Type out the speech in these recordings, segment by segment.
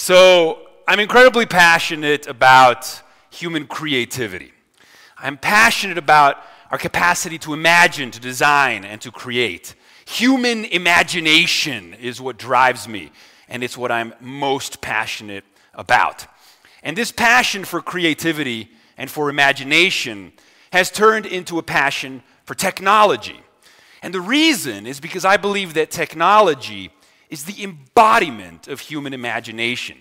So I'm incredibly passionate about human creativity. I'm passionate about our capacity to imagine, to design, and to create. Human imagination is what drives me, and it's what I'm most passionate about. And this passion for creativity and for imagination has turned into a passion for technology. And the reason is because I believe that technology is the embodiment of human imagination.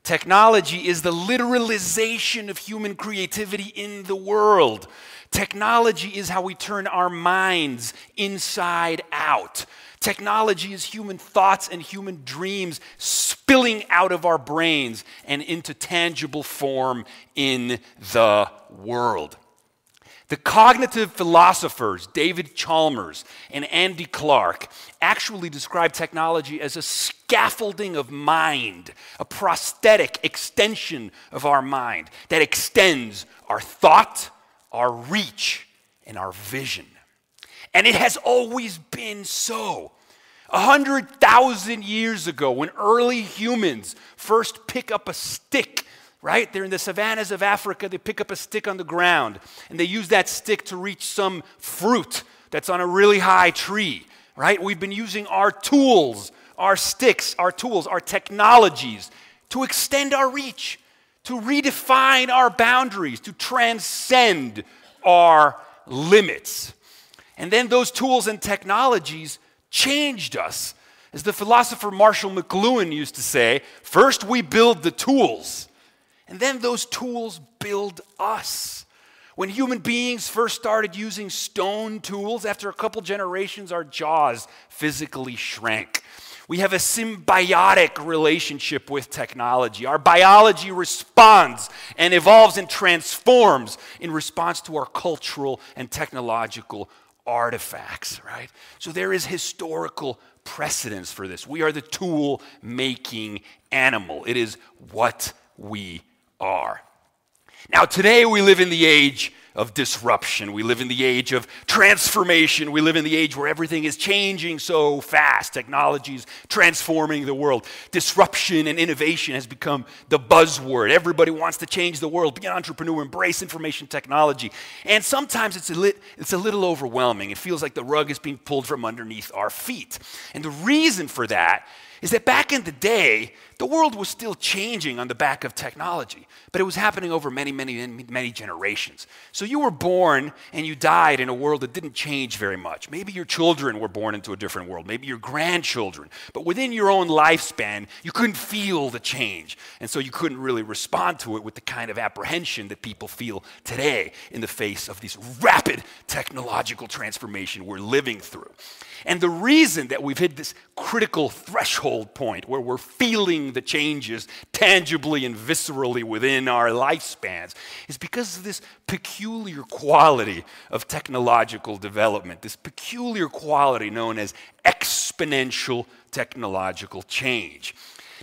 Technology is the literalization of human creativity in the world. Technology is how we turn our minds inside out. Technology is human thoughts and human dreams spilling out of our brains and into tangible form in the world. The cognitive philosophers David Chalmers and Andy Clark actually describe technology as a scaffolding of mind, a prosthetic extension of our mind that extends our thought, our reach, and our vision. And it has always been so. 100,000 years ago, when early humans first pick up a stick, right? They're in the savannas of Africa, they pick up a stick on the ground, and they use that stick to reach some fruit that's on a really high tree, right? We've been using our tools, our sticks, our tools, our technologies to extend our reach, to redefine our boundaries, to transcend our limits. And then those tools and technologies changed us. As the philosopher Marshall McLuhan used to say, first we build the tools, and then those tools build us. When human beings first started using stone tools, after a couple generations, our jaws physically shrank. We have a symbiotic relationship with technology. Our biology responds and evolves and transforms in response to our cultural and technological artifacts, right? So there is historical precedence for this. We are the tool-making animal. It is what we are. Now, today we live in the age of disruption. We live in the age of transformation. We live in the age where everything is changing so fast. Technology is transforming the world. Disruption and innovation has become the buzzword. Everybody wants to change the world, be an entrepreneur, embrace information technology. And sometimes it's a little overwhelming. It feels like the rug is being pulled from underneath our feet. And the reason for that is that back in the day, the world was still changing on the back of technology, but it was happening over many generations. So you were born and you died in a world that didn't change very much. Maybe your children were born into a different world, maybe your grandchildren, but within your own lifespan, you couldn't feel the change, and so you couldn't really respond to it with the kind of apprehension that people feel today in the face of this rapid technological transformation we're living through. And the reason that we've hit this critical threshold point where we're feeling the changes tangibly and viscerally within our lifespans is because of this peculiar quality of technological development, this peculiar quality known as exponential technological change.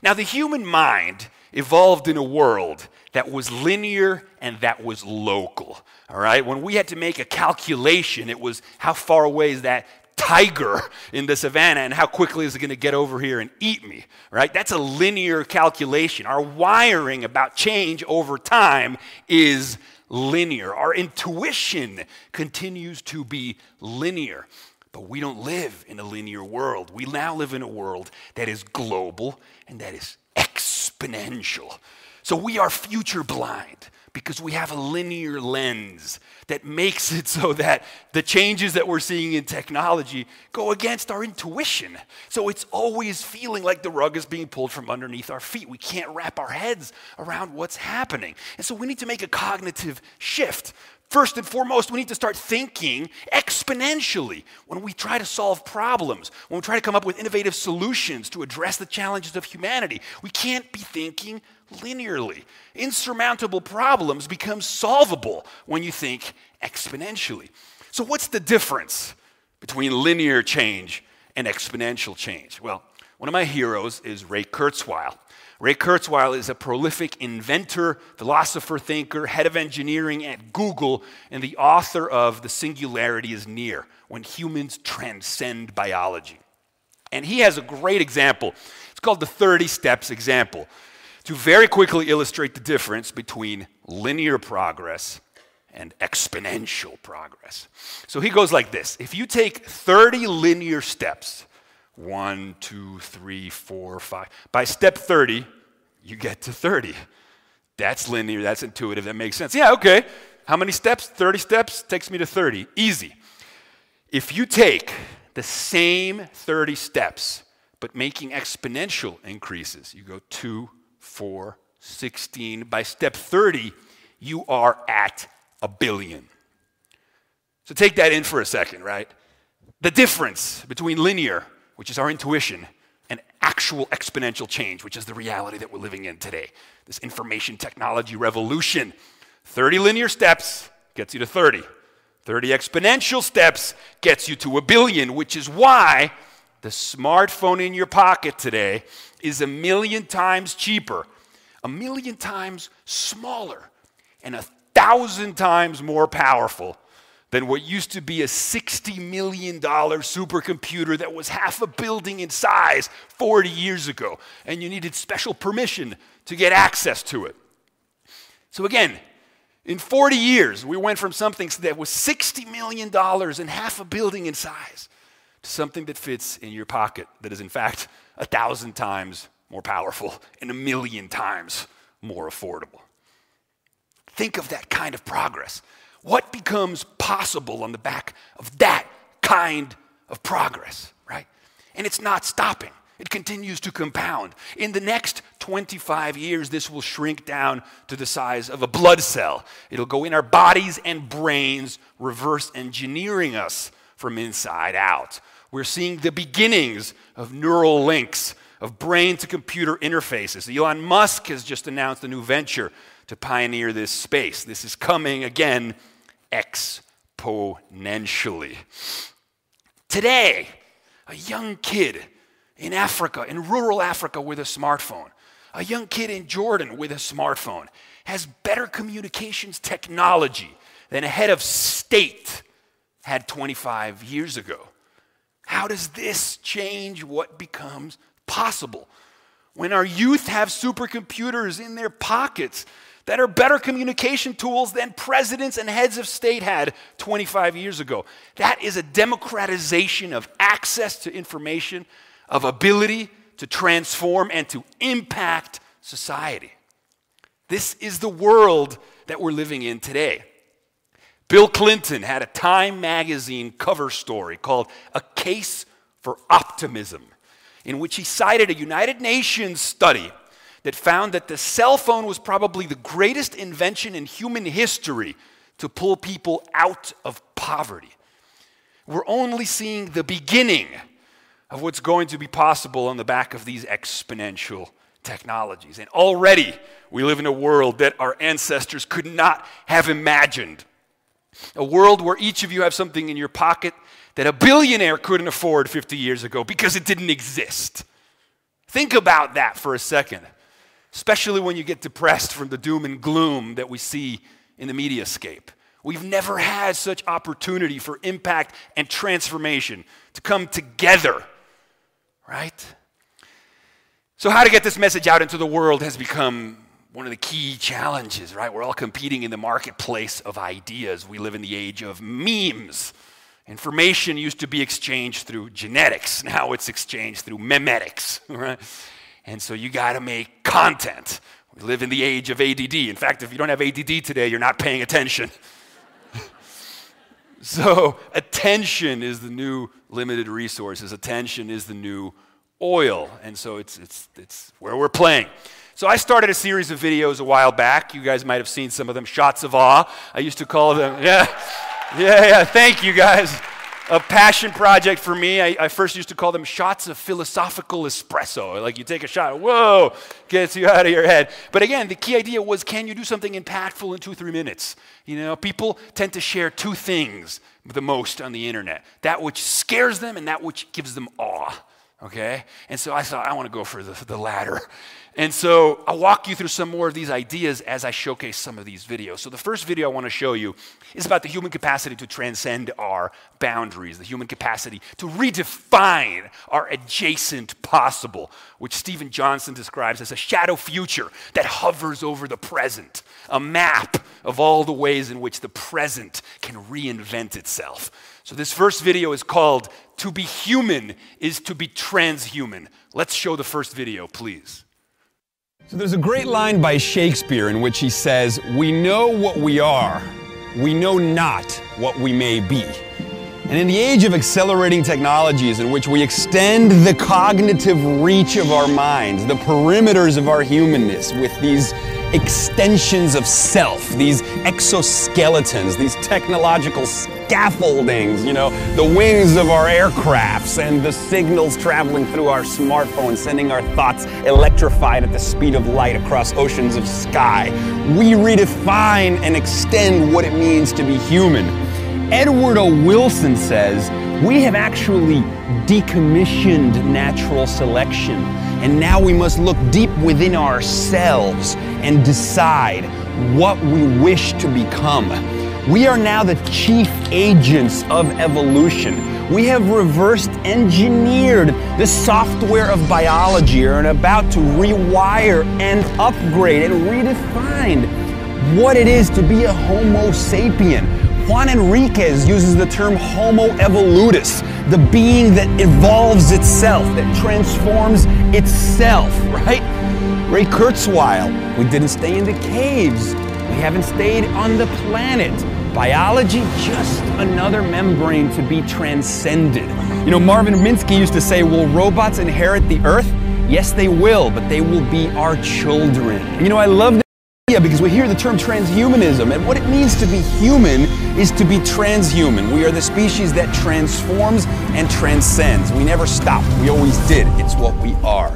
Now, the human mind evolved in a world that was linear and that was local, all right? When we had to make a calculation, it was how far away is that tiger in the savannah and how quickly is it going to get over here and eat me, right? That's a linear calculation. Our wiring about change over time is linear. Our intuition continues to be linear, but we don't live in a linear world. We now live in a world that is global and that is exponential. So we are future blind because we have a linear lens that makes it so that the changes that we're seeing in technology go against our intuition. So it's always feeling like the rug is being pulled from underneath our feet. We can't wrap our heads around what's happening. And so we need to make a cognitive shift. First and foremost, we need to start thinking exponentially when we try to solve problems, when we try to come up with innovative solutions to address the challenges of humanity. We can't be thinking linearly. Insurmountable problems become solvable when you think exponentially. So what's the difference between linear change and exponential change? Well, one of my heroes is Ray Kurzweil. Ray Kurzweil is a prolific inventor, philosopher, thinker, head of engineering at Google, and the author of The Singularity is Near, When Humans Transcend Biology. And he has a great example. It's called the 30 Steps example. to very quickly illustrate the difference between linear progress and exponential progress. So he goes like this. If you take 30 linear steps, 1, 2, 3, 4, 5, by step 30, you get to 30. That's linear, that's intuitive, that makes sense. Yeah, okay. How many steps? 30 steps takes me to 30. Easy. If you take the same 30 steps, but making exponential increases, you go 2, 4, 16. By step 30, you are at 1 billion. So take that in for a second, right? The difference between linear, which is our intuition, and actual exponential change, which is the reality that we're living in today. This information technology revolution. 30 linear steps gets you to 30. 30 exponential steps gets you to 1 billion, which is why the smartphone in your pocket today is 1 million times cheaper, 1 million times smaller, and 1,000 times more powerful than what used to be a $60 million supercomputer that was half a building in size 40 years ago, and you needed special permission to get access to it. So again, in 40 years, we went from something that was $60 million and half a building in size to something that fits in your pocket that is in fact 1,000 times more powerful and 1 million times more affordable. Think of that kind of progress. What becomes possible on the back of that kind of progress, right? And it's not stopping. It continues to compound. In the next 25 years, this will shrink down to the size of a blood cell. It'll go in our bodies and brains, reverse engineering us from inside out. We're seeing the beginnings of neural links, of brain-to-computer interfaces. Elon Musk has just announced a new venture to pioneer this space. This is coming, again, exponentially. Today, a young kid in Africa, in rural Africa with a smartphone, a young kid in Jordan with a smartphone, has better communications technology than a head of state had 25 years ago. How does this change what becomes possible? When our youth have supercomputers in their pockets that are better communication tools than presidents and heads of state had 25 years ago. That is a democratization of access to information, of ability to transform and to impact society. This is the world that we're living in today. Bill Clinton had a Time magazine cover story called A Case for Optimism, in which he cited a United Nations study that found that the cell phone was probably the greatest invention in human history to pull people out of poverty. We're only seeing the beginning of what's going to be possible on the back of these exponential technologies. And already we live in a world that our ancestors could not have imagined. A world where each of you have something in your pocket that a billionaire couldn't afford 50 years ago because it didn't exist. Think about that for a second, especially when you get depressed from the doom and gloom that we see in the mediascape. We've never had such opportunity for impact and transformation to come together, right? So how to get this message out into the world has become one of the key challenges, right? We're all competing in the marketplace of ideas. We live in the age of memes. Information used to be exchanged through genetics. Now it's exchanged through memetics, right? And so you got to make content. We live in the age of ADD. In fact, if you don't have ADD today, you're not paying attention. So attention is the new limited resources. Attention is the new oil. And so it's where we're playing. So I started a series of videos a while back. You guys might have seen some of them, Shots of Awe. I used to call them, yeah, thank you guys. A passion project for me. I first used to call them shots of philosophical espresso. Like you take a shot, whoa, gets you out of your head. But again, the key idea was, can you do something impactful in 2-3 minutes? You know, people tend to share two things the most on the internet. That which scares them and that which gives them awe. Okay? And so I thought, I want to go for the latter. And so I'll walk you through some more of these ideas as I showcase some of these videos. So the first video I want to show you is about the human capacity to transcend our boundaries, the human capacity to redefine our adjacent possible, which Stephen Johnson describes as a shadow future that hovers over the present, a map of all the ways in which the present can reinvent itself. So this first video is called "To be Human is to be Transhuman." Let's show the first video, please. So there's a great line by Shakespeare in which he says, "We know what we are, we know not what we may be." And in the age of accelerating technologies in which we extend the cognitive reach of our minds, the perimeters of our humanness with these extensions of self, these exoskeletons, these technological scaffoldings, the wings of our aircrafts and the signals traveling through our smartphones, sending our thoughts electrified at the speed of light across oceans of sky. We redefine and extend what it means to be human. Edward O. Wilson says, we have actually decommissioned natural selection, and now we must look deep within ourselves and decide what we wish to become. We are now the chief agents of evolution. We have reverse engineered the software of biology and are about to rewire and upgrade and redefine what it is to be a Homo sapien. Juan Enriquez uses the term Homo evolutus, the being that evolves itself, that transforms itself, right? Ray Kurzweil, we didn't stay in the caves. We haven't stayed on the planet. Biology, just another membrane to be transcended. Marvin Minsky used to say, will robots inherit the earth? Yes, they will, but they will be our children. I love that idea because we hear the term transhumanism, and what it means to be human is to be transhuman. We are the species that transforms and transcends. We never stopped. We always did. It's what we are.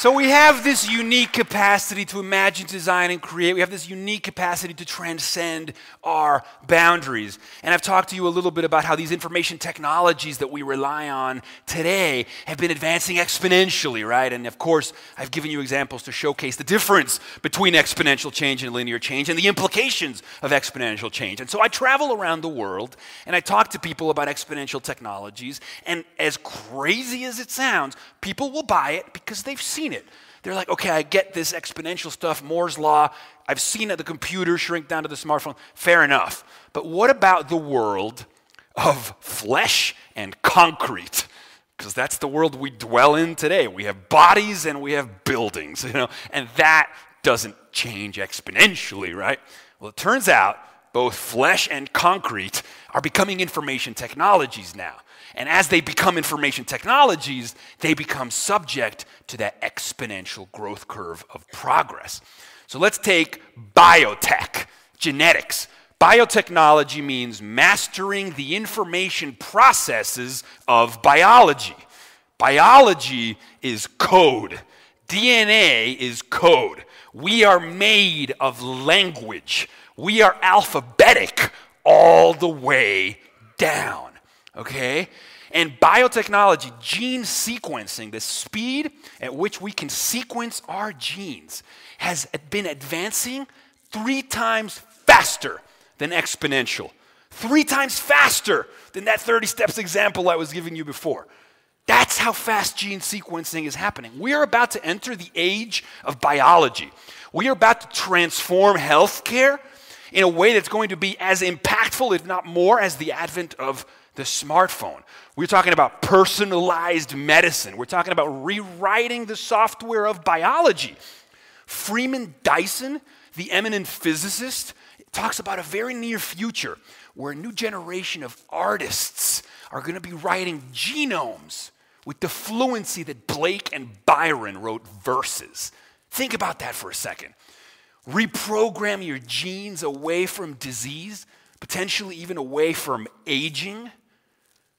So we have this unique capacity to imagine, design, and create. We have this unique capacity to transcend our boundaries. And I've talked to you a little bit about how these information technologies that we rely on today have been advancing exponentially, right? And of course, I've given you examples to showcase the difference between exponential change and linear change and the implications of exponential change. And so I travel around the world and I talk to people about exponential technologies. And as crazy as it sounds, people will buy it because they've seen it. They're like, okay, I get this exponential stuff, Moore's law. I've seen the computer shrink down to the smartphone. Fair enough. But what about the world of flesh and concrete? Because that's the world we dwell in today. We have bodies and we have buildings, and that doesn't change exponentially, right? Well, it turns out both flesh and concrete are becoming information technologies now. And as they become information technologies, they become subject to that exponential growth curve of progress. So let's take biotech, genetics. Biotechnology means mastering the information processes of biology. Biology is code. DNA is code. We are made of language. We are alphabetic all the way down, okay? And biotechnology, gene sequencing, the speed at which we can sequence our genes has been advancing 3 times faster than exponential. 3 times faster than that 30 steps example I was giving you before. That's how fast gene sequencing is happening. We are about to enter the age of biology. We are about to transform healthcare in a way that's going to be as impactful, if not more, as the advent of the smartphone. We're talking about personalized medicine. We're talking about rewriting the software of biology. Freeman Dyson, the eminent physicist, talks about a very near future where a new generation of artists are going to be writing genomes with the fluency that Blake and Byron wrote verses. Think about that for a second. Reprogram your genes away from disease, potentially even away from aging,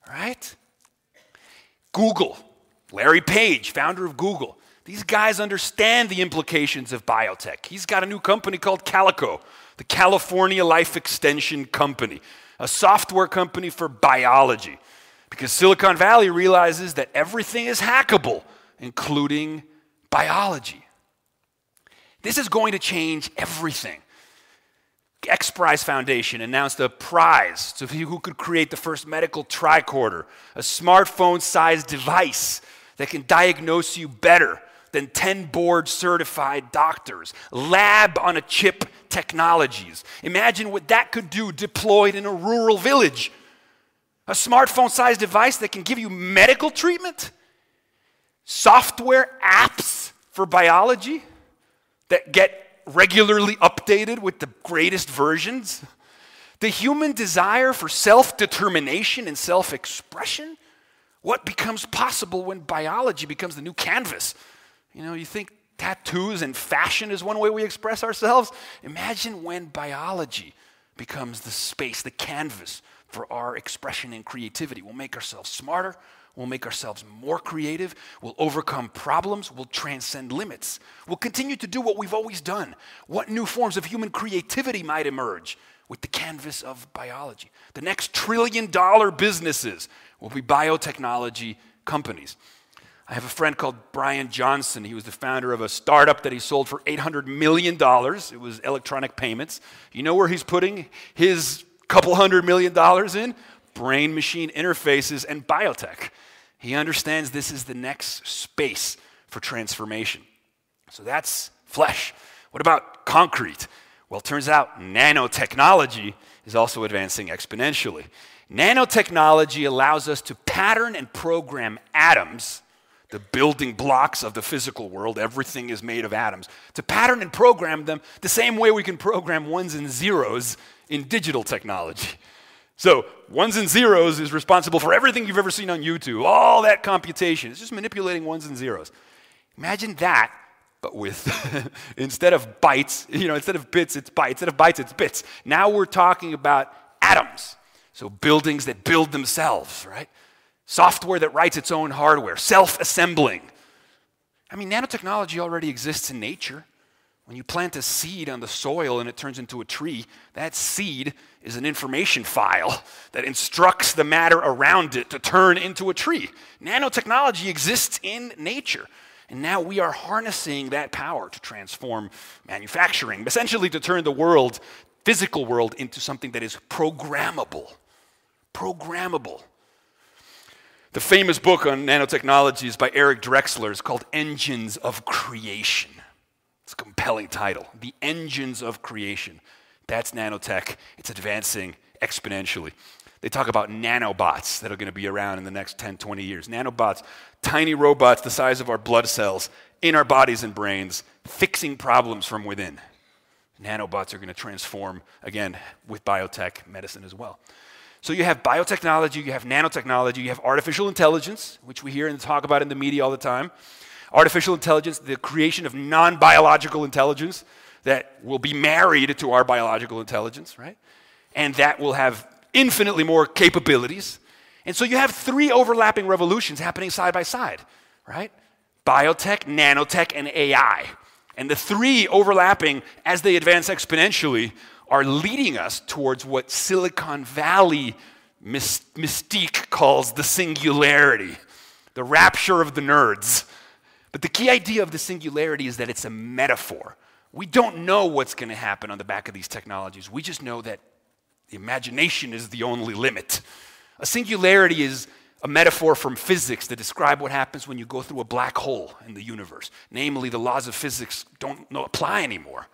right? Google, Larry Page, founder of Google. These guys understand the implications of biotech. He's got a new company called Calico, the California Life Extension Company, a software company for biology. Because Silicon Valley realizes that everything is hackable, including biology. This is going to change everything. X Prize Foundation announced a prize to who could create the first medical tricorder, a smartphone-sized device that can diagnose you better than 10 board-certified doctors. Lab-on-a-chip technologies. Imagine what that could do deployed in a rural village. A smartphone-sized device that can give you medical treatment? Software apps for biology that get regularly updated with the greatest versions? The human desire for self-determination and self-expression? What becomes possible when biology becomes the new canvas? You know, you think tattoos and fashion is one way we express ourselves? Imagine when biology becomes the space, the canvas for our expression and creativity. We'll make ourselves smarter. We'll make ourselves more creative. We'll overcome problems. We'll transcend limits. We'll continue to do what we've always done. What new forms of human creativity might emerge with the canvas of biology? The next trillion-dollar businesses will be biotechnology companies. I have a friend called Brian Johnson. He was the founder of a startup that he sold for $800 million. It was electronic payments. You know where he's putting his couple $100 million in? Brain-machine interfaces and biotech. He understands this is the next space for transformation. So that's flesh. What about concrete? Well, it turns out nanotechnology is also advancing exponentially. Nanotechnology allows us to pattern and program atoms, the building blocks of the physical world. Everything is made of atoms. To pattern and program them the same way we can program ones and zeros in digital technology. So ones and zeros is responsible for everything you've ever seen on YouTube, all that computation. It's just manipulating ones and zeros. Imagine that, but with, instead of bytes, instead of bits, it's bytes. Instead of bytes, it's bits. Now we're talking about atoms. So buildings that build themselves, right? Software that writes its own hardware, self-assembling. I mean, nanotechnology already exists in nature. When you plant a seed on the soil and it turns into a tree, that seed is an information file that instructs the matter around it to turn into a tree. Nanotechnology exists in nature. And now we are harnessing that power to transform manufacturing, essentially to turn the world, physical world, into something that is programmable. Programmable. The famous book on nanotechnology is by Eric Drexler. It's called Engines of Creation. It's a compelling title. The Engines of Creation. That's nanotech. It's advancing exponentially. They talk about nanobots that are going to be around in the next 10, 20 years. Nanobots, tiny robots the size of our blood cells in our bodies and brains, fixing problems from within. Nanobots are going to transform, again, with biotech, medicine as well. So you have biotechnology, you have nanotechnology, you have artificial intelligence, which we hear and talk about in the media all the time. Artificial intelligence, the creation of non-biological intelligence that will be married to our biological intelligence, right? And that will have infinitely more capabilities. And so you have three overlapping revolutions happening side by side, right? Biotech, nanotech, and AI. And the three overlapping, as they advance exponentially, are leading us towards what Silicon Valley mystique calls the singularity, the rapture of the nerds. But the key idea of the singularity is that it's a metaphor. We don't know what's going to happen on the back of these technologies. We just know that the imagination is the only limit. A singularity is a metaphor from physics to describe what happens when you go through a black hole in the universe. Namely, the laws of physics don't apply anymore.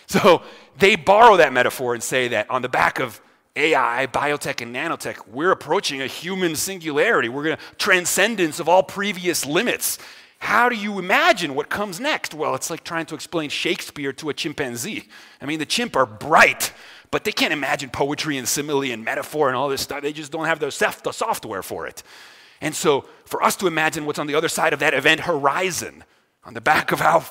So they borrow that metaphor and say that on the back of AI, biotech, and nanotech, we're approaching a human singularity. We're going to transcendence of all previous limits. How do you imagine what comes next? Well, it's like trying to explain Shakespeare to a chimpanzee. I mean, the chimp are bright, but they can't imagine poetry and simile and metaphor and all this stuff. They just don't have the software for it. And so for us to imagine what's on the other side of that event horizon, on the back of how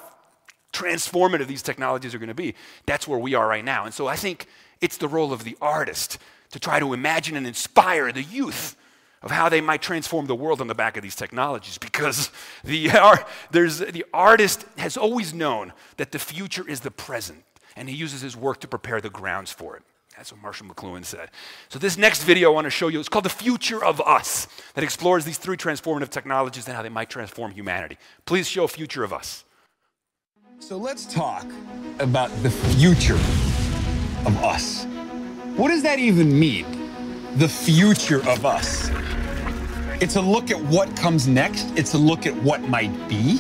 transformative these technologies are going to be, that's where we are right now. And so I think it's the role of the artist to try to imagine and inspire the youth of how they might transform the world on the back of these technologies, because the artist has always known that the future is the present, and he uses his work to prepare the grounds for it. That's what Marshall McLuhan said. So this next video I want to show you is called The Future of Us, that explores these 3 transformative technologies and how they might transform humanity. Please show Future of Us. So let's talk about the future of us. What does that even mean? The future of us. It's a look at what comes next. It's a look at what might be.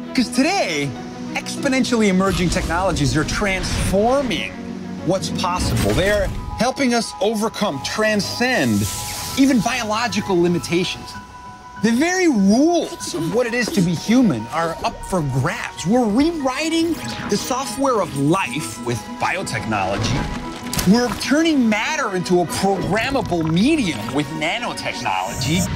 Because today, exponentially emerging technologies are transforming what's possible. They are helping us overcome, transcend even biological limitations. The very rules of what it is to be human are up for grabs. We're rewriting the software of life with biotechnology. We're turning matter into a programmable medium with nanotechnology.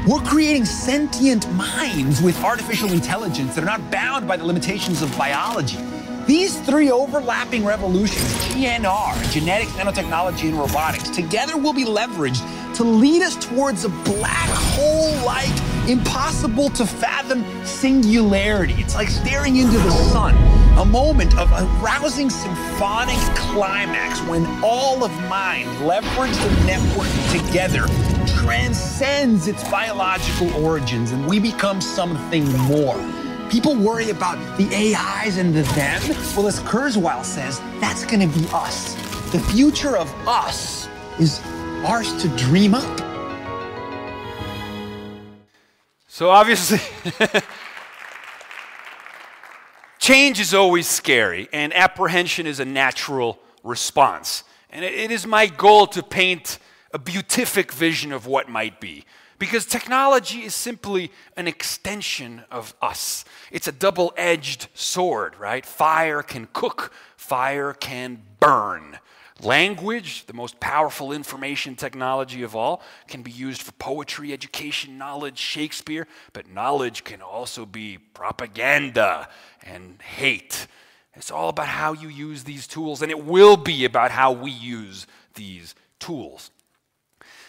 We're creating sentient minds with artificial intelligence that are not bound by the limitations of biology. These 3 overlapping revolutions, GNR, genetics, nanotechnology, and robotics, together will be leveraged to lead us towards a black hole-like, impossible to fathom singularity. It's like staring into the sun, a moment of a rousing symphonic climax when all of mind, leveraged and networked together, transcends its biological origins, and we become something more. People worry about the AIs and the them. Well, as Kurzweil says, that's going to be us. The future of us is ours to dream up. So obviously, change is always scary, and apprehension is a natural response. And it is my goal to paint a beatific vision of what might be. Because technology is simply an extension of us. It's a double-edged sword, right? Fire can cook, fire can burn. Language, the most powerful information technology of all, can be used for poetry, education, knowledge, Shakespeare, but knowledge can also be propaganda and hate. It's all about how you use these tools, and it will be about how we use these tools.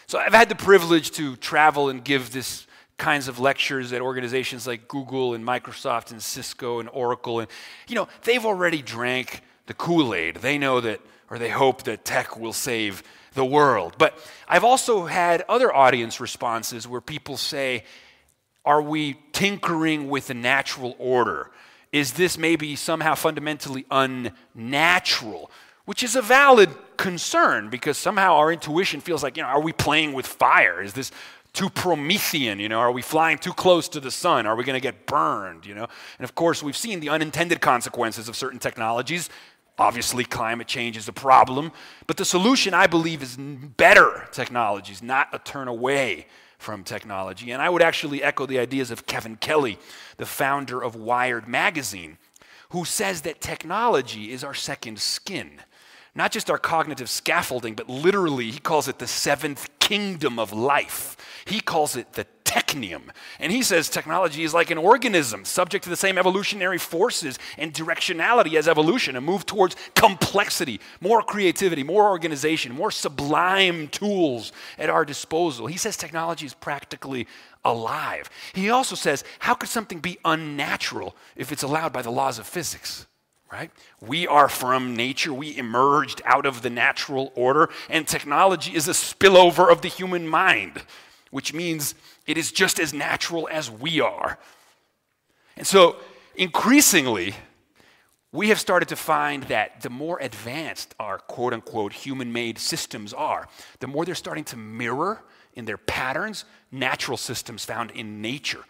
So I've had the privilege to travel and give this kinds of lectures at organizations like Google and Microsoft and Cisco and Oracle. And, they've already drank the Kool-Aid. They know that, or they hope that tech will save the world. But I've also had other audience responses where people say, are we tinkering with the natural order? Is this maybe somehow fundamentally unnatural? Which is a valid concern, because somehow our intuition feels like, are we playing with fire? Is this too Promethean? Are we flying too close to the sun? Are we going to get burned? And of course, we've seen the unintended consequences of certain technologies. Obviously, climate change is a problem, but the solution, I believe, is better technologies, not a turn away from technology. And I would actually echo the ideas of Kevin Kelly, the founder of Wired magazine, who says that technology is our second skin. Not just our cognitive scaffolding, but literally, he calls it the 7th kingdom of life. He calls it the technium. And he says technology is like an organism, subject to the same evolutionary forces and directionality as evolution, a move towards complexity, more creativity, more organization, more sublime tools at our disposal. He says technology is practically alive. He also says, how could something be unnatural if it's allowed by the laws of physics? Right? We are from nature. We emerged out of the natural order, and technology is a spillover of the human mind, which means it is just as natural as we are. And so, increasingly, we have started to find that the more advanced our quote-unquote human-made systems are, the more they're starting to mirror in their patterns natural systems found in nature.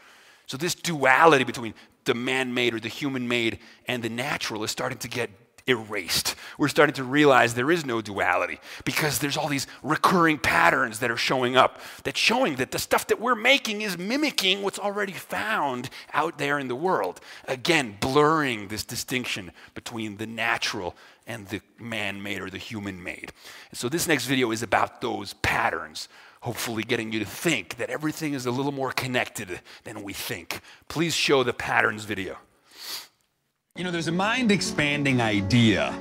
So this duality between the man-made or the human-made and the natural is starting to get erased. We're starting to realize there is no duality because there's all these recurring patterns that are showing up, that's showing that the stuff that we're making is mimicking what's already found out there in the world. Again, blurring this distinction between the natural and the man-made or the human-made. So this next video is about those patterns, hopefully getting you to think that everything is a little more connected than we think. Please show the patterns video. There's a mind-expanding idea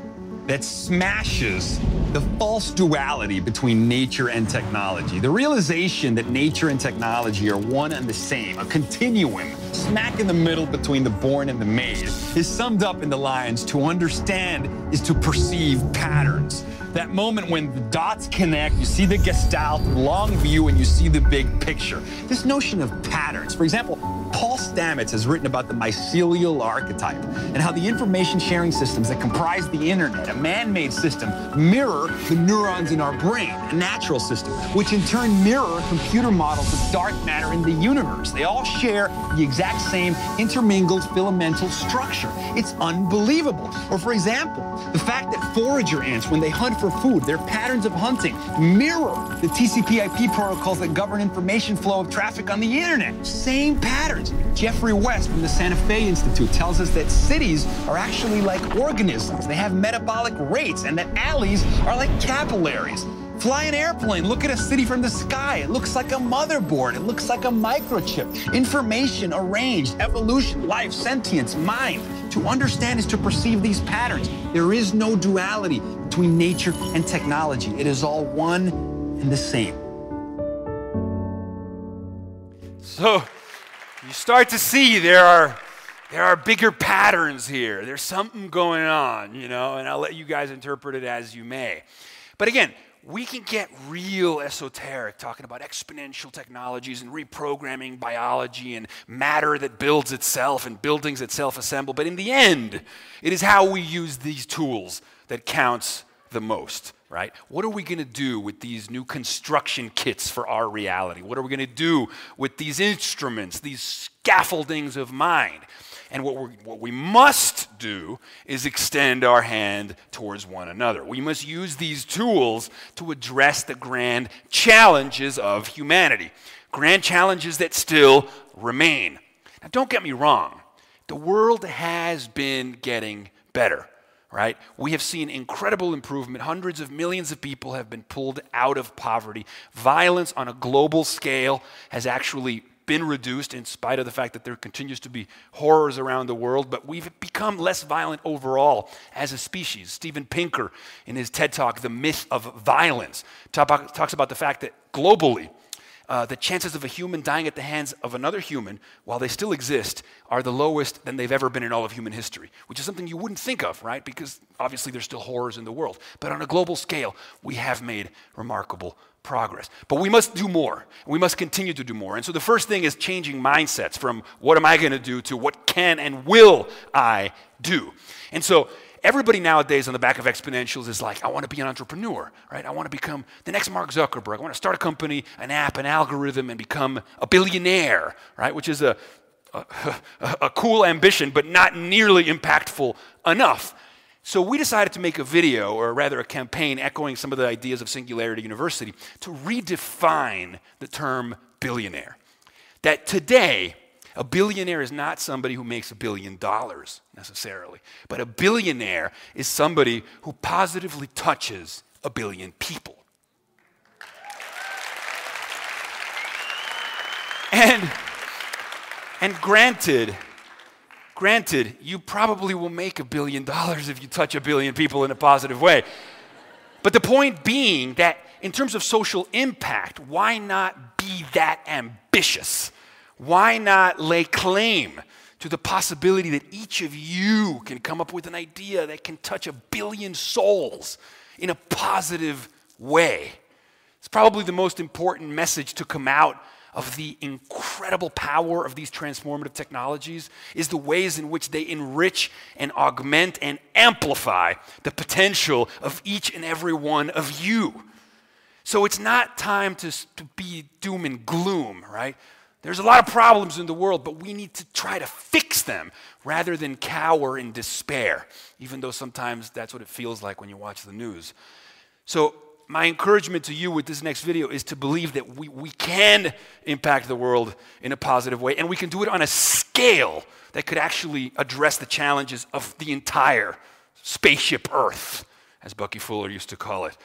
that smashes the false duality between nature and technology. The realization that nature and technology are one and the same, a continuum, smack in the middle between the born and the made, is summed up in the lines, to understand is to perceive patterns. That moment when the dots connect, you see the gestalt, long view, and you see the big picture. This notion of patterns. For example, Paul Stamets has written about the mycelial archetype and how the information sharing systems that comprise the internet, a man-made system, mirror the neurons in our brain, a natural system, which in turn mirror computer models of dark matter in the universe. They all share the exact same intermingled filamental structure. It's unbelievable. Or for example, the fact that forager ants, when they hunt for food, their patterns of hunting mirror the TCP/IP protocols that govern information flow of traffic on the internet. Same patterns. Jeffrey West from the Santa Fe Institute tells us that cities are actually like organisms. They have metabolic rates, and that alleys are like capillaries. Fly an airplane, look at a city from the sky. It looks like a motherboard. It looks like a microchip. Information arranged, evolution, life, sentience, mind. To understand is to perceive these patterns. There is no duality between nature and technology. It is all one and the same. So you start to see there are bigger patterns here. There's something going on, you know, and I'll let you guys interpret it as you may. But again, we can get real esoteric talking about exponential technologies and reprogramming biology and matter that builds itself and buildings that self-assemble. But in the end, it is how we use these tools that counts the most, right? What are we going to do with these new construction kits for our reality? What are we going to do with these instruments, these scaffoldings of mind? And what we must do is extend our hand towards one another. We must use these tools to address the grand challenges of humanity, grand challenges that still remain. Now, don't get me wrong. The world has been getting better, right? We have seen incredible improvement. Hundreds of millions of people have been pulled out of poverty. Violence on a global scale has actually been reduced in spite of the fact that there continues to be horrors around the world, but we've become less violent overall as a species. Steven Pinker, in his TED Talk, The Myth of Violence, talks about the fact that globally, the chances of a human dying at the hands of another human, while they still exist, are the lowest than they've ever been in all of human history, which is something you wouldn't think of, right? Because obviously there's still horrors in the world. But on a global scale, we have made remarkable progress. But we must do more. We must continue to do more. And so the first thing is changing mindsets from what am I going to do to what can and will I do. And so everybody nowadays on the back of exponentials is like, I want to be an entrepreneur, right? I want to become the next Mark Zuckerberg. I want to start a company, an app, an algorithm, and become a billionaire, right? Which is a cool ambition, but not nearly impactful enough. So we decided to make a video, or rather a campaign, echoing some of the ideas of Singularity University to redefine the term billionaire. That today, a billionaire is not somebody who makes $1 billion necessarily, but a billionaire is somebody who positively touches 1 billion people. And granted, you probably will make $1 billion if you touch 1 billion people in a positive way. But the point being that in terms of social impact, why not be that ambitious? Why not lay claim to the possibility that each of you can come up with an idea that can touch 1 billion souls in a positive way? It's probably the most important message to come out of the incredible power of these transformative technologies is the ways in which they enrich and augment and amplify the potential of each and every one of you. So it's not time to be doom and gloom, right? There's a lot of problems in the world, but we need to try to fix them rather than cower in despair, even though sometimes that's what it feels like when you watch the news. So my encouragement to you with this next video is to believe that we can impact the world in a positive way, and we can do it on a scale that could actually address the challenges of the entire spaceship Earth, as Bucky Fuller used to call it.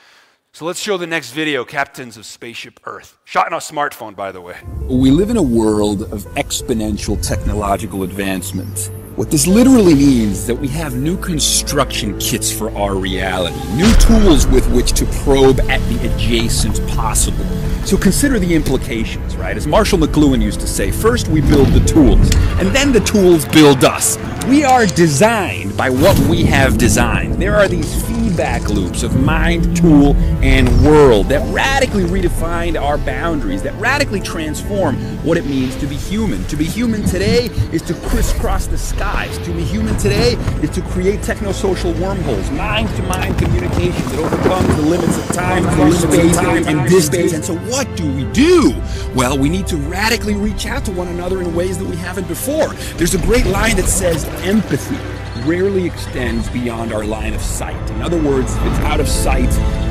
So let's show the next video, Captains of Spaceship Earth. Shot on a smartphone, by the way. We live in a world of exponential technological advancement. What this literally means is that we have new construction kits for our reality, new tools with which to probe at the adjacent possible. So consider the implications, right? As Marshall McLuhan used to say, first we build the tools, and then the tools build us. We are designed by what we have designed. There are these feedback loops of mind, tool, and world that radically redefine our boundaries, that radically transform what it means to be human. To be human today is to crisscross the skies. To be human today is to create technosocial wormholes, mind-to-mind communication that overcomes the limits of time, space, and distance. And so what do we do? Well, we need to radically reach out to one another in ways that we haven't before. There's a great line that says, empathy rarely extends beyond our line of sight. In other words, if it's out of sight,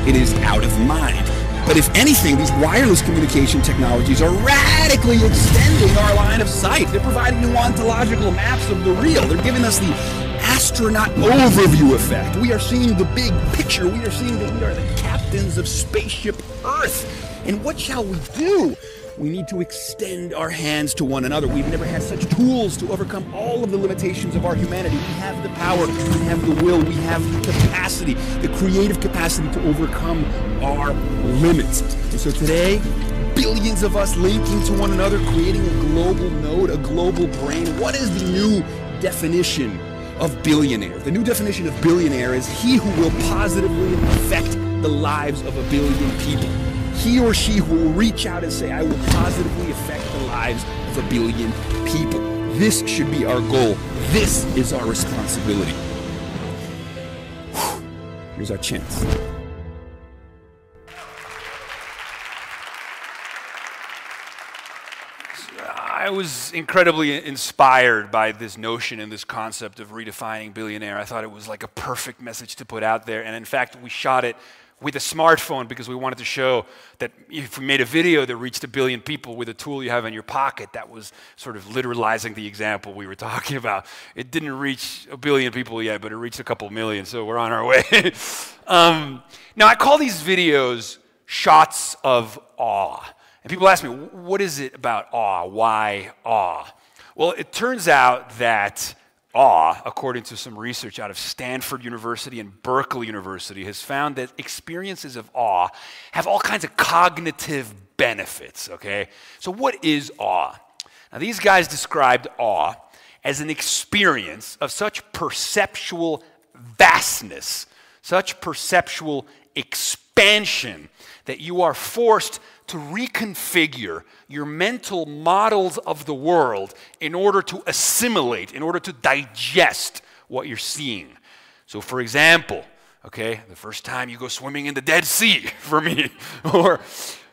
it is out of mind. But if anything, these wireless communication technologies are radically extending our line of sight. They're providing new ontological maps of the real. They're giving us the astronaut overview effect. We are seeing the big picture. We are seeing that we are the captains of spaceship Earth. And what shall we do? We need to extend our hands to one another. We've never had such tools to overcome all of the limitations of our humanity. We have the power, we have the will, we have the capacity, the creative capacity to overcome our limits. And so today, billions of us linking to one another, creating a global node, a global brain. What is the new definition of billionaire? The new definition of billionaire is he who will positively affect the lives of a billion people. He or she who will reach out and say, I will positively affect the lives of a billion people. This should be our goal. This is our responsibility. Whew. Here's our chance. I was incredibly inspired by this notion and this concept of redefining billionaire. I thought it was like a perfect message to put out there. And in fact, we shot it with a smartphone because we wanted to show that if we made a video that reached 1 billion people with a tool you have in your pocket, that was sort of literalizing the example we were talking about. It didn't reach 1 billion people yet, but it reached a couple million, so we're on our way. Now, I call these videos shots of awe. And people ask me, what is it about awe? Why awe? Well, it turns out that awe, according to some research out of Stanford University and Berkeley University, has found that experiences of awe have all kinds of cognitive benefits, okay? So what is awe? Now, these guys described awe as an experience of such perceptual vastness, such perceptual expansion, that you are forced to reconfigure your mental models of the world in order to assimilate, in order to digest what you're seeing. So for example, okay, the first time you go swimming in the Dead Sea, for me,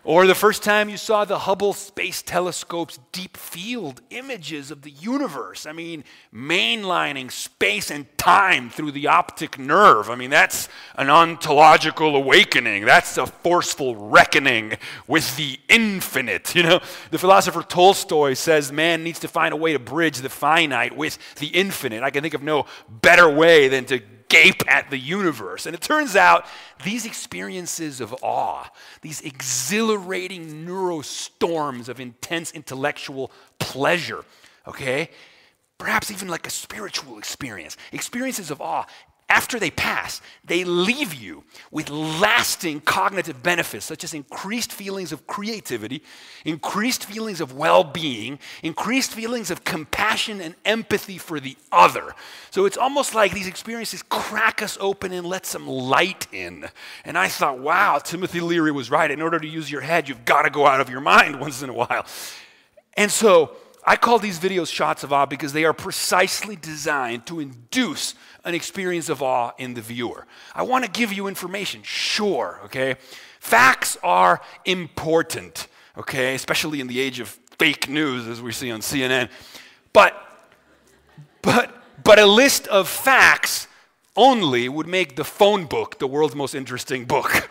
or the first time you saw the Hubble Space Telescope's deep field images of the universe. I mean, mainlining space and time through the optic nerve. I mean, that's an ontological awakening. That's a forceful reckoning with the infinite. You know, the philosopher Tolstoy says man needs to find a way to bridge the finite with the infinite. I can think of no better way than to gape at the universe. And it turns out these experiences of awe, these exhilarating neurostorms of intense intellectual pleasure, okay, perhaps even like a spiritual experience, experiences of awe, after they pass, they leave you with lasting cognitive benefits, such as increased feelings of creativity, increased feelings of well-being, increased feelings of compassion and empathy for the other. So it's almost like these experiences crack us open and let some light in. And I thought, wow, Timothy Leary was right. In order to use your head, you've got to go out of your mind once in a while. And so I call these videos shots of awe because they are precisely designed to induce an experience of awe in the viewer. I want to give you information, sure, okay? Facts are important, okay, especially in the age of fake news as we see on CNN. But a list of facts only would make the phone book the world's most interesting book.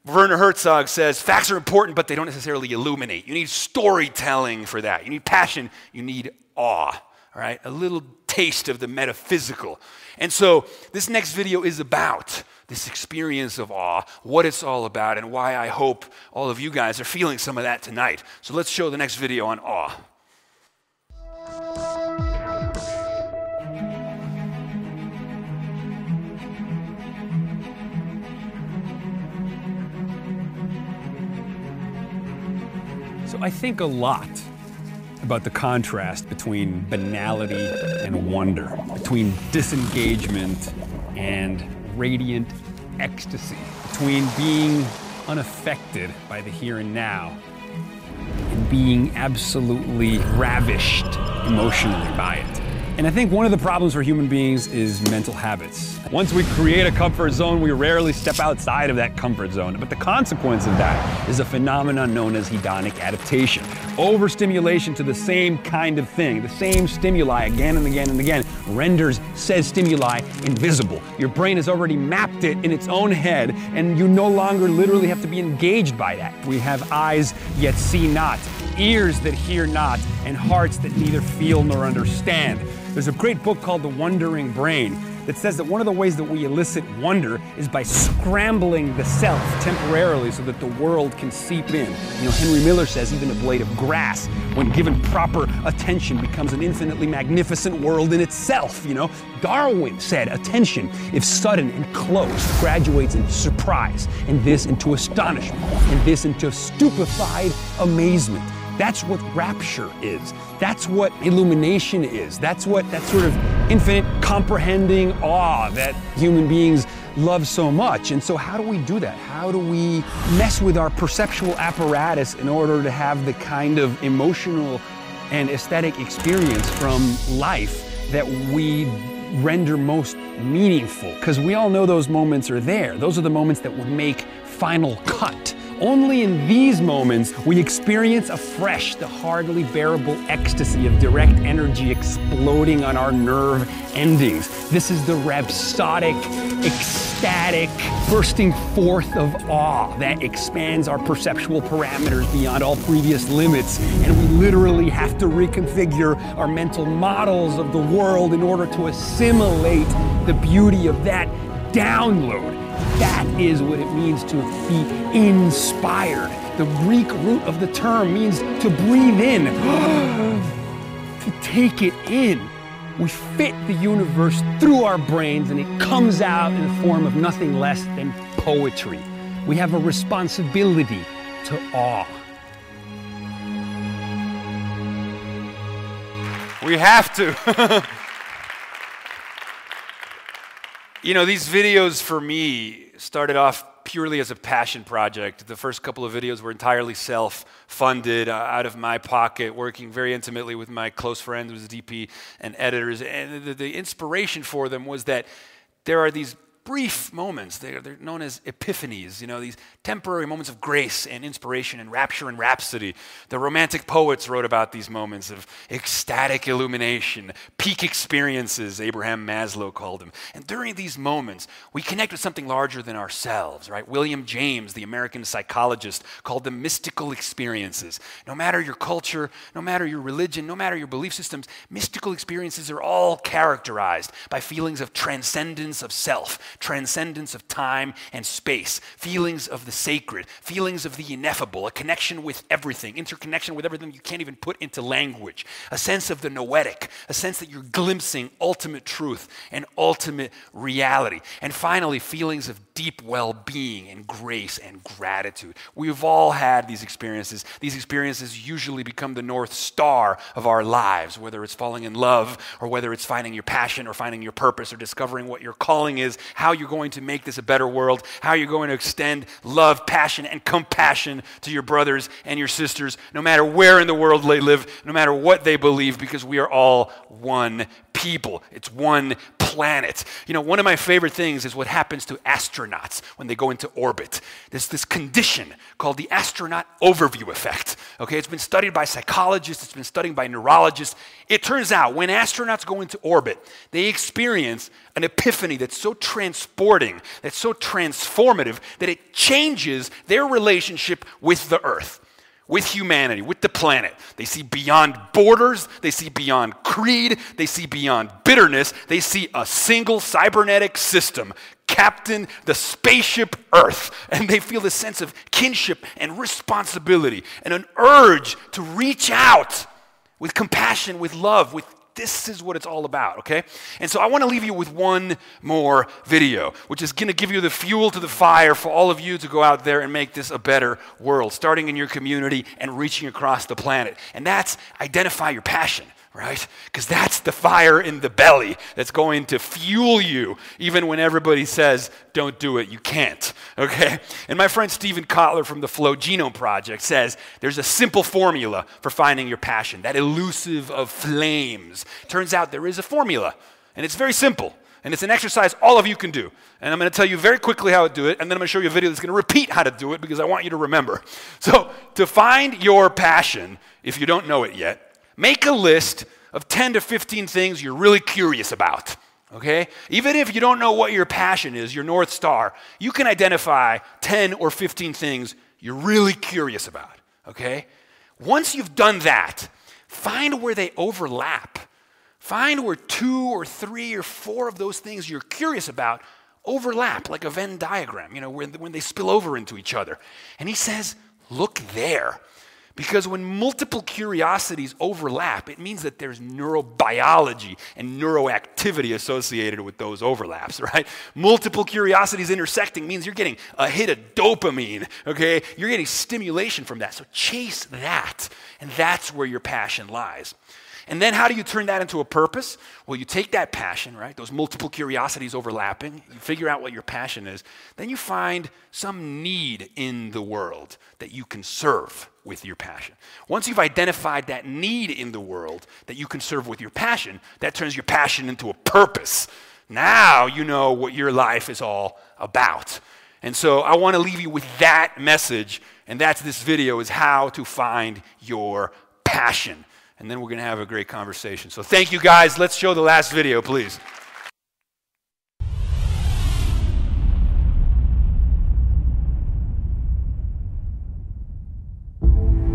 Werner Herzog says, facts are important, but they don't necessarily illuminate. You need storytelling for that. You need passion. You need awe, all right? A little taste of the metaphysical. And so this next video is about this experience of awe, what it's all about, and why I hope all of you guys are feeling some of that tonight. So let's show the next video on awe. I think a lot about the contrast between banality and wonder, between disengagement and radiant ecstasy, between being unaffected by the here and now and being absolutely ravished emotionally by it. And I think one of the problems for human beings is mental habits. Once we create a comfort zone, we rarely step outside of that comfort zone. But the consequence of that is a phenomenon known as hedonic adaptation. Overstimulation to the same kind of thing, the same stimuli again and again and again, renders said stimuli invisible. Your brain has already mapped it in its own head, and you no longer literally have to be engaged by that. We have eyes yet see not, ears that hear not, and hearts that neither feel nor understand. There's a great book called The Wondering Brain that says that one of the ways that we elicit wonder is by scrambling the self temporarily so that the world can seep in. You know, Henry Miller says even a blade of grass, when given proper attention, becomes an infinitely magnificent world in itself, you know. Darwin said attention, if sudden and close, graduates into surprise, and this into astonishment, and this into stupefied amazement. That's what rapture is. That's what illumination is. That's what that sort of infinite comprehending awe that human beings love so much. And so how do we do that? How do we mess with our perceptual apparatus in order to have the kind of emotional and aesthetic experience from life that we render most meaningful? Because we all know those moments are there. Those are the moments that would make final cut. Only in these moments we experience afresh the hardly bearable ecstasy of direct energy exploding on our nerve endings. This is the rhapsodic, ecstatic bursting forth of awe that expands our perceptual parameters beyond all previous limits, and we literally have to reconfigure our mental models of the world in order to assimilate the beauty of that download. That is what it means to be inspired. The Greek root of the term means to breathe in, to take it in. We fit the universe through our brains and it comes out in the form of nothing less than poetry. We have a responsibility to awe. We have to. You know, these videos for me started off purely as a passion project. The first couple of videos were entirely self-funded, out of my pocket, working very intimately with my close friend who was DP and editors. And the inspiration for them was that there are these brief moments, they're known as epiphanies, you know, these temporary moments of grace and inspiration and rapture and rhapsody. The romantic poets wrote about these moments of ecstatic illumination, peak experiences, Abraham Maslow called them. And during these moments, we connect with something larger than ourselves, right? William James, the American psychologist, called them mystical experiences. No matter your culture, no matter your religion, no matter your belief systems, mystical experiences are all characterized by feelings of transcendence of self, transcendence of time and space, feelings of the sacred, feelings of the ineffable, a connection with everything, interconnection with everything you can't even put into language, a sense of the noetic, a sense that you're glimpsing ultimate truth and ultimate reality, and finally, feelings of deep well-being and grace and gratitude. We've all had these experiences. These experiences usually become the North Star of our lives, whether it's falling in love or whether it's finding your passion or finding your purpose or discovering what your calling is, how you're going to make this a better world, how you're going to extend love, passion, and compassion to your brothers and your sisters, no matter where in the world they live, no matter what they believe, because we are all one people. It's one planet. You know, one of my favorite things is what happens to astronauts when they go into orbit. There's this condition called the astronaut overview effect. Okay, it's been studied by psychologists, it's been studied by neurologists. It turns out when astronauts go into orbit, they experience an epiphany that's so transporting, that's so transformative, that it changes their relationship with the Earth, with humanity, with the planet. They see beyond borders, they see beyond creed, they see beyond bitterness, they see a single cybernetic system, Captain the spaceship Earth, and they feel this sense of kinship and responsibility and an urge to reach out with compassion, with love, with This is what it's all about, okay? And so I want to leave you with one more video, which is going to give you the fuel to the fire for all of you to go out there and make this a better world, starting in your community and reaching across the planet. And that's identify your passion. Right? Because that's the fire in the belly that's going to fuel you even when everybody says, don't do it, you can't, okay? And my friend Stephen Kotler from the Flow Genome Project says there's a simple formula for finding your passion, that elusive of flames. Turns out there is a formula, and it's very simple, and it's an exercise all of you can do. And I'm going to tell you very quickly how to do it, and then I'm going to show you a video that's going to repeat how to do it because I want you to remember. So to find your passion, if you don't know it yet, make a list of 10 to 15 things you're really curious about, okay? Even if you don't know what your passion is, your North Star, you can identify 10 or 15 things you're really curious about, okay? Once you've done that, find where they overlap. Find where 2 or 3 or 4 of those things you're curious about overlap, like a Venn diagram, you know, when they spill over into each other. And he says, look there. Because when multiple curiosities overlap, it means that there's neurobiology and neuroactivity associated with those overlaps, right? Multiple curiosities intersecting means you're getting a hit of dopamine, okay? You're getting stimulation from that. So chase that, and that's where your passion lies. And then how do you turn that into a purpose? Well, you take that passion, right? Those multiple curiosities overlapping, you figure out what your passion is, then you find some need in the world that you can serve with your passion. Once you've identified that need in the world that you can serve with your passion, that turns your passion into a purpose. Now you know what your life is all about. And so I want to leave you with that message, and that's this video, is how to find your passion. And then we're going to have a great conversation. So thank you, guys. Let's show the last video, please.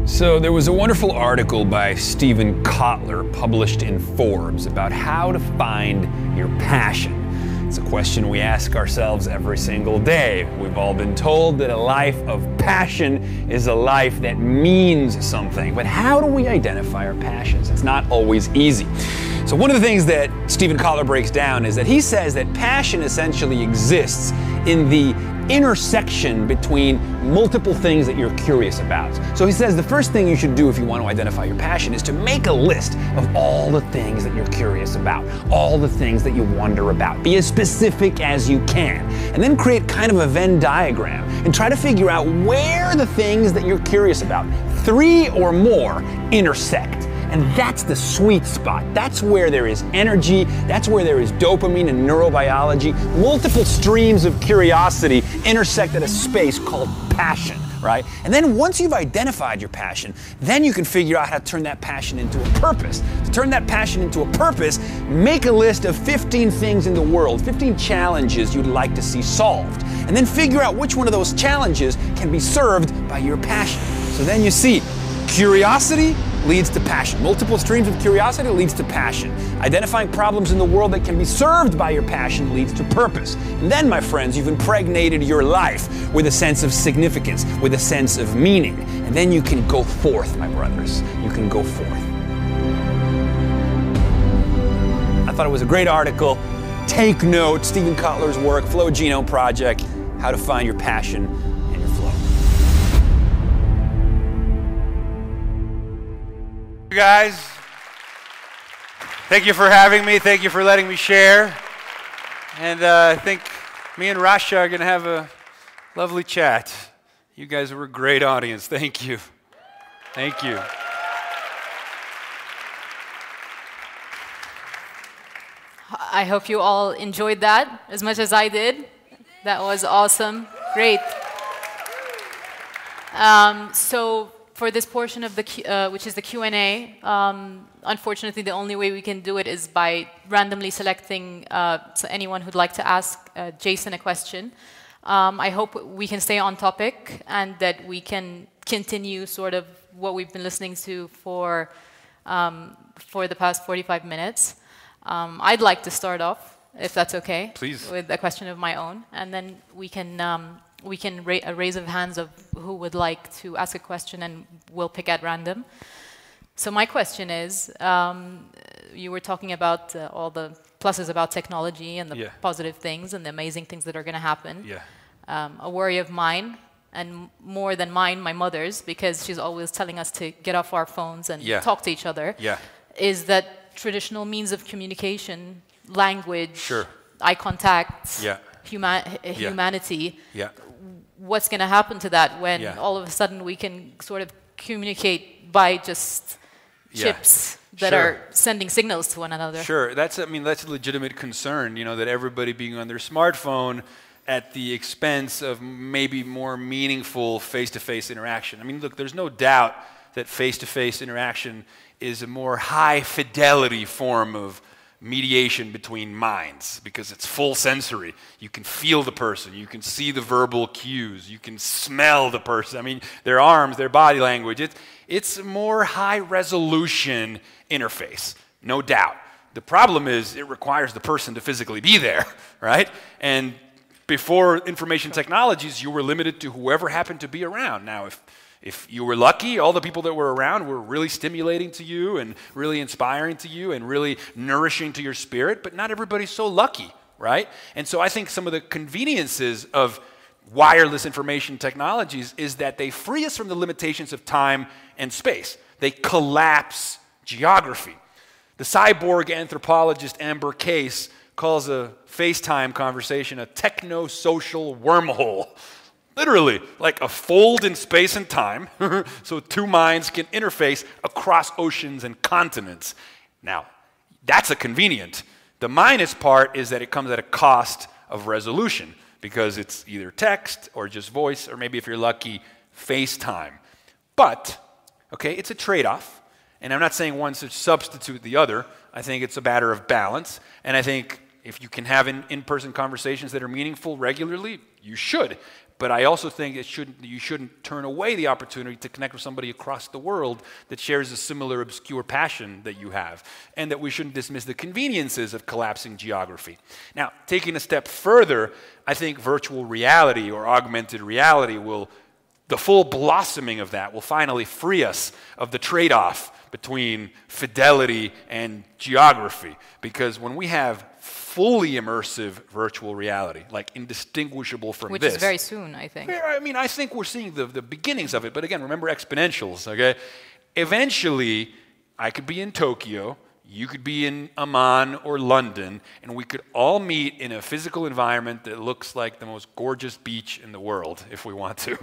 So there was a wonderful article by Stephen Kotler published in Forbes about how to find your passion. It's a question we ask ourselves every single day. We've all been told that a life of passion is a life that means something. But how do we identify our passions? It's not always easy. So one of the things that Stephen Kotler breaks down is that he says that passion essentially exists in the intersection between multiple things that you're curious about. So he says the first thing you should do if you want to identify your passion is to make a list of all the things that you're curious about, all the things that you wonder about. Be as specific as you can, and then create kind of a Venn diagram and try to figure out where the things that you're curious about, 3 or more, intersect. And that's the sweet spot. That's where there is energy. That's where there is dopamine and neurobiology. Multiple streams of curiosity intersect at a space called passion, right? And then once you've identified your passion, then you can figure out how to turn that passion into a purpose. To turn that passion into a purpose, make a list of 15 things in the world, 15 challenges you'd like to see solved. And then figure out which one of those challenges can be served by your passion. So then you see, curiosity leads to passion. Multiple streams of curiosity leads to passion. Identifying problems in the world that can be served by your passion leads to purpose. And then, my friends, you've impregnated your life with a sense of significance, with a sense of meaning. And then you can go forth, my brothers. You can go forth. I thought it was a great article. Take note, Stephen Kotler's work, Flow Genome Project, how to find your passion and your flow. Guys, thank you for having me. Thank you for letting me share. And I think me and Rasha are going to have a lovely chat. You guys were a great audience. Thank you. Thank you. I hope you all enjoyed that as much as I did. That was awesome. Great. So for this portion of the which is the Q&A, unfortunately, the only way we can do it is by randomly selecting so anyone who'd like to ask Jason a question. I hope we can stay on topic and that we can continue sort of what we've been listening to for the past 45 minutes. I'd like to start off, if that's okay, please, with a question of my own, and then we can a raise of hands of who would like to ask a question, and we'll pick at random. So my question is, you were talking about all the pluses about technology and the Yeah. positive things and the amazing things that are going to happen. Yeah. A worry of mine, and more than mine, my mother's, because she's always telling us to get off our phones and Yeah. talk to each other, Yeah. is that traditional means of communication, language, Sure. eye contact, Yeah. humanity, Yeah. what's going to happen to that when Yeah. all of a sudden we can sort of communicate by just chips that Sure. are sending signals to one another? Sure, that's a legitimate concern, that everybody being on their smartphone at the expense of maybe more meaningful face-to-face interaction. I mean, look, there's no doubt that face-to-face interaction is a more high-fidelity form of mediation between minds because it's full sensory. You can feel the person, you can see the verbal cues, you can smell the person. I mean, their arms, their body language. It's a more high-resolution interface, no doubt. The problem is it requires the person to physically be there, right? And before information technologies, you were limited to whoever happened to be around. Now, if you were lucky, all the people that were around were really stimulating to you and really inspiring to you and really nourishing to your spirit, but not everybody's so lucky, right? And so I think some of the conveniences of wireless information technologies is that they free us from the limitations of time and space. They collapse geography. The cyborg anthropologist Amber Case calls a FaceTime conversation a techno-social wormhole. Literally, like a fold in space and time, so two minds can interface across oceans and continents. Now, that's a convenient. The minus part is that it comes at a cost of resolution, because it's either text or just voice, or maybe if you're lucky, FaceTime. But, okay, it's a trade-off, and I'm not saying one should substitute the other. I think it's a matter of balance, and I think if you can have in-person conversations that are meaningful regularly, you should. But I also think you shouldn't turn away the opportunity to connect with somebody across the world that shares a similar obscure passion that you have, and that we shouldn't dismiss the conveniences of collapsing geography. Now, taking a step further, I think virtual reality or augmented reality the full blossoming of that will finally free us of the trade-off between fidelity and geography. Because when we have fully immersive virtual reality, like indistinguishable from Which this. is very soon, I think. I mean, I think we're seeing the beginnings of it, but again, remember exponentials, okay? Eventually, I could be in Tokyo, you could be in Amman or London, and we could all meet in a physical environment that looks like the most gorgeous beach in the world, if we want to.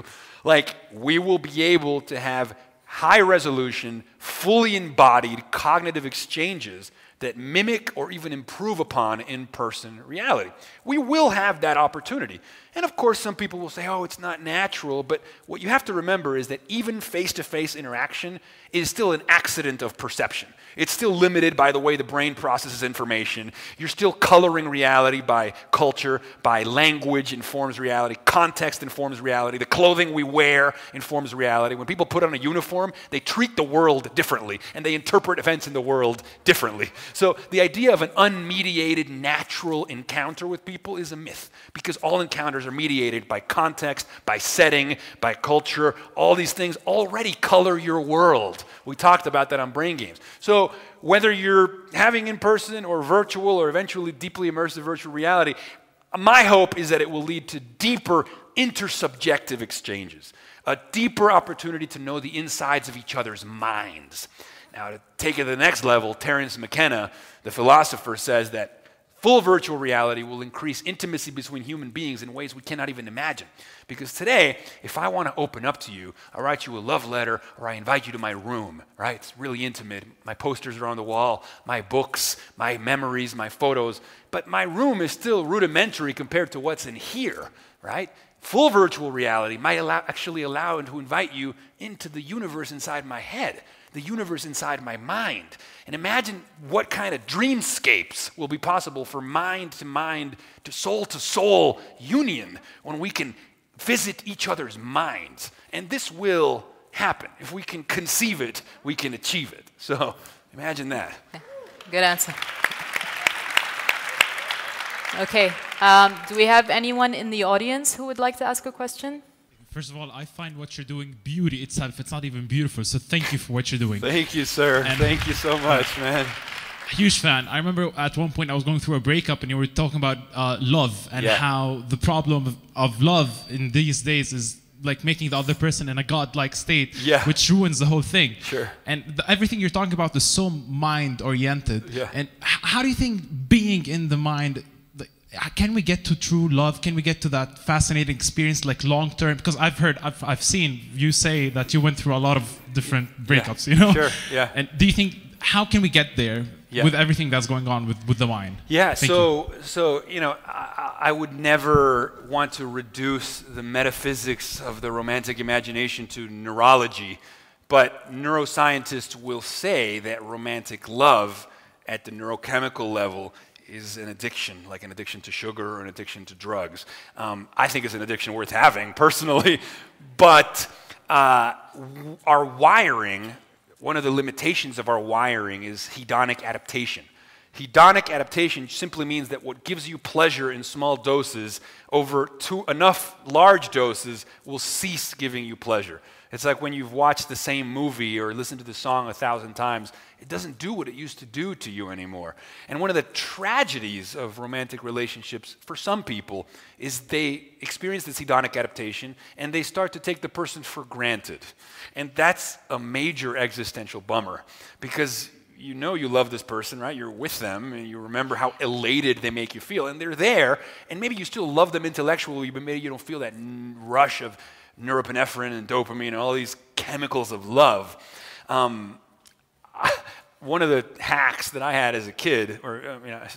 Like, we will be able to have high-resolution, fully embodied cognitive exchanges that mimic or even improve upon in-person reality. We will have that opportunity. And of course, some people will say, oh, it's not natural, but what you have to remember is that even face-to-face interaction is still an accident of perception. It's still limited by the way the brain processes information. You're still coloring reality by culture, by language informs reality, context informs reality, the clothing we wear informs reality. When people put on a uniform, they treat the world differently, and they interpret events in the world differently. So the idea of an unmediated, natural encounter with people is a myth, because all encounters are mediated by context, by setting, by culture. All these things already color your world. We talked about that on Brain Games. So whether you're having in-person or virtual or eventually deeply immersive virtual reality, my hope is that it will lead to deeper intersubjective exchanges, a deeper opportunity to know the insides of each other's minds. Now, to take it to the next level, Terence McKenna, the philosopher, says that full virtual reality will increase intimacy between human beings in ways we cannot even imagine. Because today, if I want to open up to you, I write you a love letter or I invite you to my room, right? It's really intimate. My posters are on the wall, my books, my memories, my photos. But my room is still rudimentary compared to what's in here, right? Full virtual reality might actually allow and to invite you into the universe inside my head, the universe inside my mind. And imagine what kind of dreamscapes will be possible for mind to soul union when we can visit each other's minds. And this will happen. If we can conceive it, we can achieve it. So imagine that. Good answer. Okay. Do we have anyone in the audience who would like to ask a question? First of all, I find what you're doing beauty itself. It's not even beautiful, so thank you for what you're doing. Thank you, sir. And thank you so much, man. Huge fan. I remember at one point I was going through a breakup and you were talking about love and how the problem of love in these days is like making the other person in a godlike state, which ruins the whole thing. Sure. And everything you're talking about is so mind-oriented. Yeah. And how do you think being in the mind, can we get to true love? Can we get to that fascinating experience, like long-term? Because I've seen you say that you went through a lot of different breakups, you know? Sure, yeah. And do you think, how can we get there with everything that's going on with the mind? Yeah, so you know, I would never want to reduce the metaphysics of the romantic imagination to neurology, but neuroscientists will say that romantic love at the neurochemical level is an addiction, like an addiction to sugar or an addiction to drugs. I think it's an addiction worth having, personally, but our wiring, one of the limitations of our wiring is hedonic adaptation. Hedonic adaptation simply means that what gives you pleasure in small doses over enough large doses will cease giving you pleasure. It's like when you've watched the same movie or listened to the song 1,000 times, it doesn't do what it used to do to you anymore. And one of the tragedies of romantic relationships for some people is they experience this hedonic adaptation and they start to take the person for granted. And that's a major existential bummer because you know you love this person, right? You're with them and you remember how elated they make you feel and they're there and maybe you still love them intellectually, but maybe you don't feel that rush of norepinephrine and dopamine and all these chemicals of love. One of the hacks that I had as a kid, or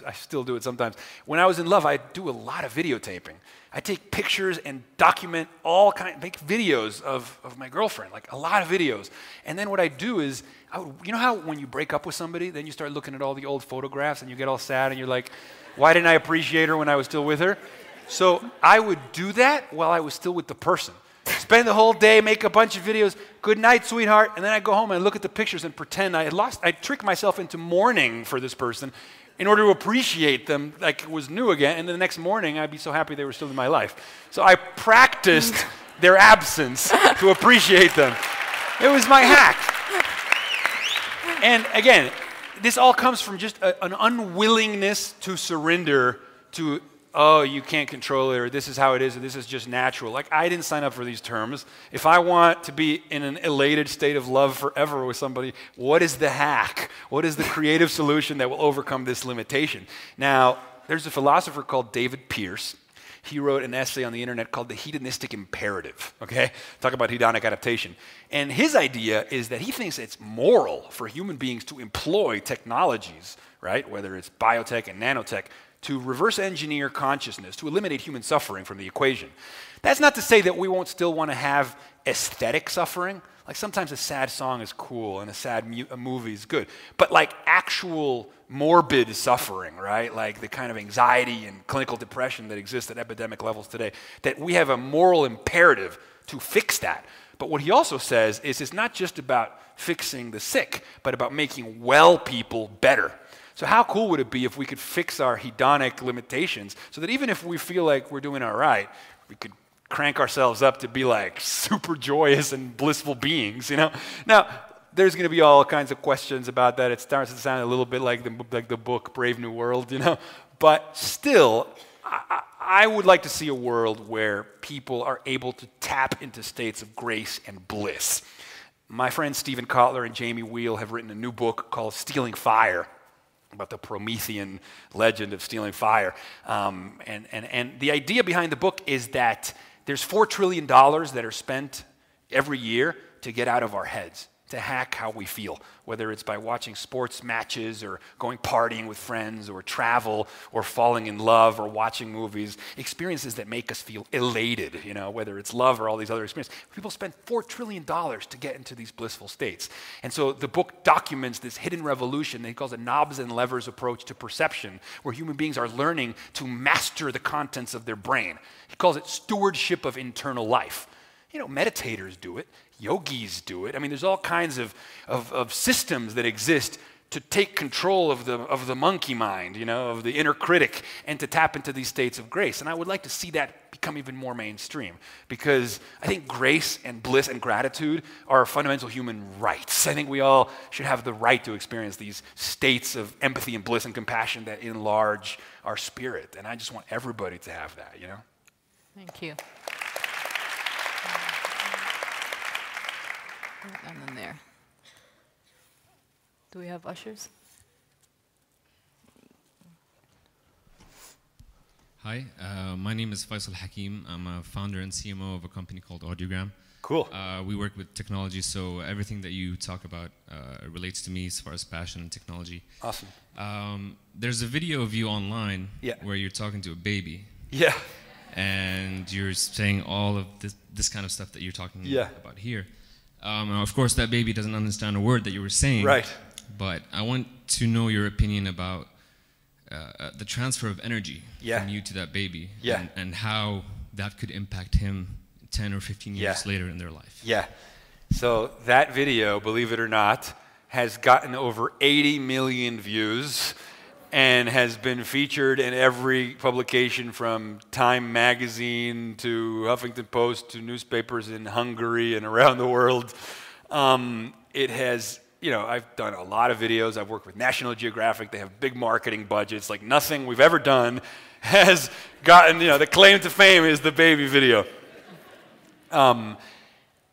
I still do it sometimes, when I was in love, I do a lot of videotaping. I take pictures and document make videos of my girlfriend, like a lot of videos. And then what I do is, you know how when you break up with somebody, then you start looking at all the old photographs and you get all sad and you're like, why didn't I appreciate her when I was still with her? So I would do that while I was still with the person. Spend the whole day, make a bunch of videos, good night, sweetheart, and then I go home and look at the pictures and pretend I'd trick myself into mourning for this person in order to appreciate them like it was new again, and then the next morning I'd be so happy they were still in my life. So I practiced their absence to appreciate them. It was my hack. And again, this all comes from just an unwillingness to surrender to, oh, you can't control it, or this is how it is, or this is just natural. Like, I didn't sign up for these terms. If I want to be in an elated state of love forever with somebody, what is the hack? What is the creative solution that will overcome this limitation? Now, there's a philosopher called David Pearce. He wrote an essay on the internet called The Hedonistic Imperative, okay? Talk about hedonic adaptation. And his idea is that he thinks it's moral for human beings to employ technologies, right, whether it's biotech and nanotech, to reverse engineer consciousness, to eliminate human suffering from the equation. That's not to say that we won't still want to have aesthetic suffering. Like sometimes a sad song is cool and a sad movie is good. But like actual morbid suffering, right? Like the kind of anxiety and clinical depression that exists at epidemic levels today, that we have a moral imperative to fix that. But what he also says is it's not just about fixing the sick, but about making well people better. So how cool would it be if we could fix our hedonic limitations so that even if we feel like we're doing all right, we could crank ourselves up to be like super joyous and blissful beings, you know? Now, there's going to be all kinds of questions about that. It starts to sound a little bit like the book Brave New World, you know? But still, I would like to see a world where people are able to tap into states of grace and bliss. My friends Stephen Kotler and Jamie Wheel have written a new book called Stealing Fire, about the Promethean legend of stealing fire. And the idea behind the book is that there's $4 trillion that are spent every year to get out of our heads, to hack how we feel, whether it's by watching sports matches or going partying with friends or travel or falling in love or watching movies, experiences that make us feel elated, you know, whether it's love or all these other experiences. People spend $4 trillion to get into these blissful states. And so the book documents this hidden revolution that he calls a knobs and levers approach to perception, where human beings are learning to master the contents of their brain. He calls it stewardship of internal life. You know, meditators do it. Yogis do it. I mean, there's all kinds of systems that exist to take control of the monkey mind, you know, of the inner critic, and to tap into these states of grace. And I would like to see that become become even more mainstream, because I think grace and bliss and gratitude are fundamental human rights. I think we all should have the right to experience these states of empathy and bliss and compassion that enlarge our spirit. And I just want everybody to have that, you know? Thank you. And then there. Do we have ushers? Hi, my name is Faisal Hakim. I'm a founder and CMO of a company called Audiogram. Cool. We work with technology, so everything that you talk about relates to me as far as passion and technology. Awesome. There's a video of you online Yeah. where you're talking to a baby. Yeah. And you're saying all of this kind of stuff that you're talking Yeah. about here. And of course, that baby doesn't understand a word that you were saying. Right. But I want to know your opinion about the transfer of energy from you to that baby, and how that could impact him 10 or 15 years later in their life. Yeah. So that video, believe it or not, has gotten over 80 million views and has been featured in every publication from Time magazine to Huffington Post to newspapers in Hungary and around the world. It has, you know, I've done a lot of videos. I've worked with National Geographic. They have big marketing budgets. Like nothing we've ever done has gotten, you know, the claim to fame is the baby video.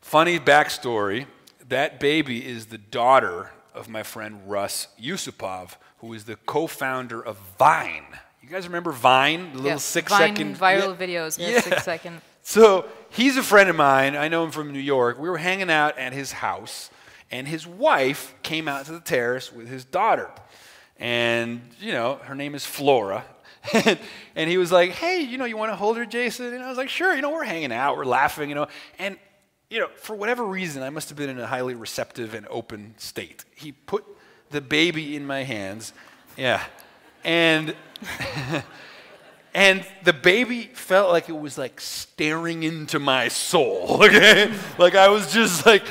Funny backstory, that baby is the daughter of my friend Russ Yusupov, who is the co-founder of Vine. You guys remember Vine? The little 6-second viral videos, 6 second. So he's a friend of mine. I know him from New York. We were hanging out at his house, and his wife came out to the terrace with his daughter. And, you know, her name is Flora. And he was like, hey, you know, you want to hold her, Jason? And I was like, sure. You know, we're hanging out. We're laughing, you know. And, you know, for whatever reason, I must have been in a highly receptive and open state. He put the baby in my hands. Yeah. And and the baby felt like it was like staring into my soul. Okay? Like I was just like,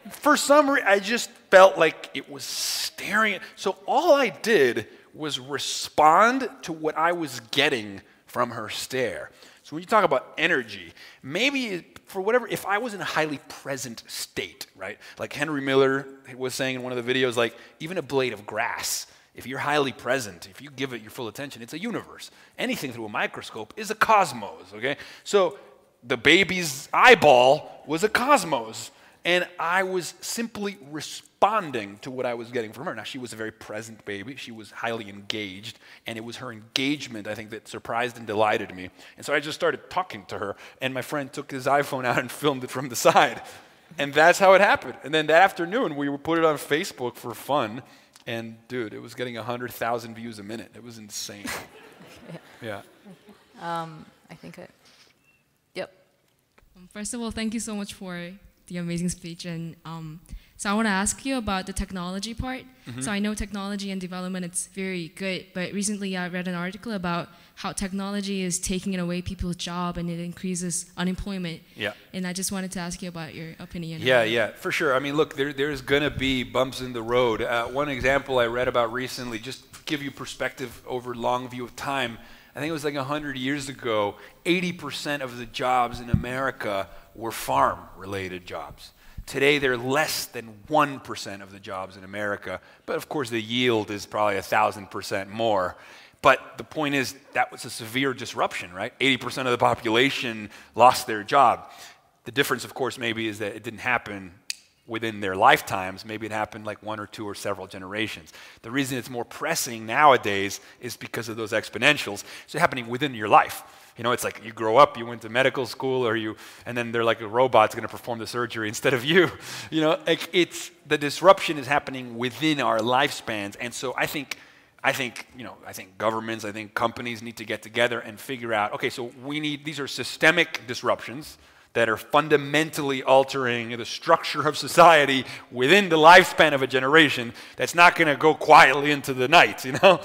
for some reason, I just felt like it was staring. So all I did was respond to what I was getting from her stare. So when you talk about energy, maybe for whatever, if I was in a highly present state, right? Like Henry Miller was saying in one of the videos, like even a blade of grass, if you're highly present, if you give it your full attention, it's a universe. Anything through a microscope is a cosmos, okay? So the baby's eyeball was a cosmos, and I was simply responding to what I was getting from her. Now, she was a very present baby. She was highly engaged, and it was her engagement, I think, that surprised and delighted me. And so I just started talking to her, and my friend took his iPhone out and filmed it from the side. And that's how it happened. And then that afternoon, we put it on Facebook for fun, and dude, it was getting 100,000 views a minute. It was insane. Yeah. I think yep. First of all, thank you so much for the amazing speech. And so I want to ask you about the technology part. Mm-hmm. So I know technology and development, it's very good, but recently I read an article about how technology is taking away people's job and it increases unemployment. Yeah. And I just wanted to ask you about your opinion. Yeah, for sure. I mean, look, there's going to be bumps in the road. One example I read about recently, just to give you perspective over long view of time, I think it was like 100 years ago, 80% of the jobs in America were farm-related jobs. Today, they're less than 1% of the jobs in America, but of course the yield is probably 1,000% more. But the point is, that was a severe disruption, right? 80% of the population lost their job. The difference, of course, maybe is that it didn't happen within their lifetimes. Maybe it happened like 1 or 2 or several generations. The reason it's more pressing nowadays is because of those exponentials. So happening within your life. You know, it's like you grow up, you went to medical school, and then they're like a robot's going to perform the surgery instead of you. You know, like the disruption is happening within our lifespans, and so I think governments, I think companies need to get together and figure out. Okay, so these are systemic disruptions that are fundamentally altering the structure of society within the lifespan of a generation. That's not going to go quietly into the night. You know,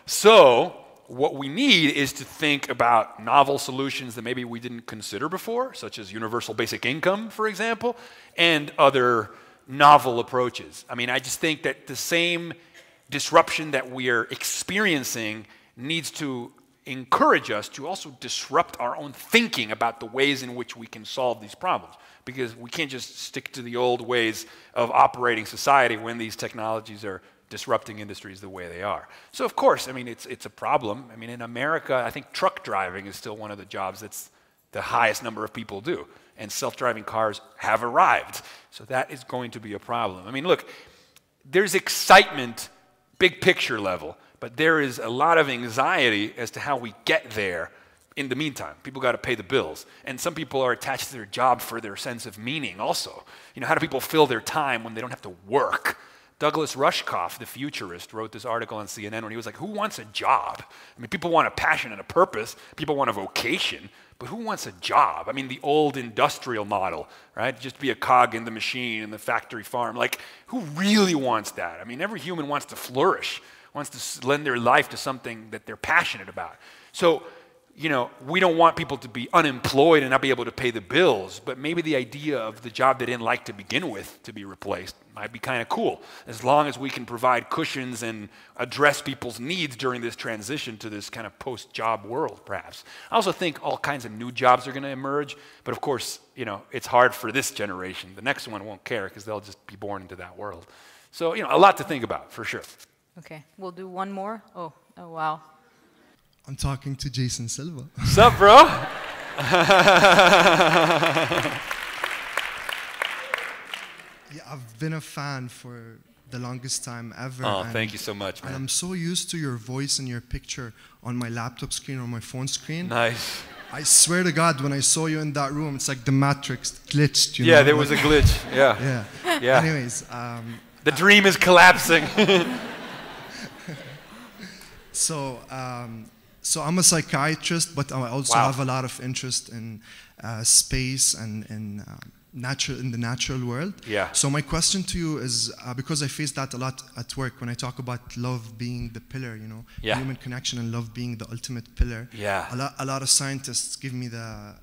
so what we need is to think about novel solutions that maybe we didn't consider before, such as universal basic income, for example, and other novel approaches. I mean, I just think that the same disruption that we are experiencing needs to encourage us to also disrupt our own thinking about the ways in which we can solve these problems. Because we can't just stick to the old ways of operating society when these technologies are disrupting industries the way they are. So of course, I mean, it's a problem. I mean, in America, I think truck driving is still one of the jobs that's the highest number of people do. And self-driving cars have arrived. So that is going to be a problem. I mean, look, there's excitement, big picture level, but there is a lot of anxiety as to how we get there in the meantime. People got to pay the bills. And some people are attached to their job for their sense of meaning also. You know, how do people fill their time when they don't have to work? Douglas Rushkoff, the futurist, wrote this article on CNN when he was like, who wants a job? I mean, people want a passion and a purpose. People want a vocation. But who wants a job? I mean, the old industrial model, right? Just be a cog in the machine in the factory farm. Like, who really wants that? I mean, every human wants to flourish, wants to lend their life to something that they're passionate about. So, you know, we don't want people to be unemployed and not be able to pay the bills, but maybe the idea of the job they didn't like to begin with to be replaced might be kind of cool, as long as we can provide cushions and address people's needs during this transition to this kind of post-job world, perhaps. I also think all kinds of new jobs are going to emerge, but of course, you know, it's hard for this generation. The next one won't care because they'll just be born into that world. So, you know, a lot to think about, for sure. Okay, we'll do one more. Oh wow. I'm talking to Jason Silva. What's up, bro? Yeah, I've been a fan for the longest time ever. Oh, thank you so much, man. And I'm so used to your voice and your picture on my laptop screen or my phone screen. Nice. I swear to God, when I saw you in that room, it's like the Matrix glitched, you know? Yeah, there was a glitch, yeah. Yeah. Anyways. The dream is collapsing. So I'm a psychiatrist, but I also have a lot of interest in space and in the natural world. Yeah. So my question to you is, because I face that a lot at work when I talk about love being the pillar, you know, human connection and love being the ultimate pillar. Yeah. A lot of scientists give me the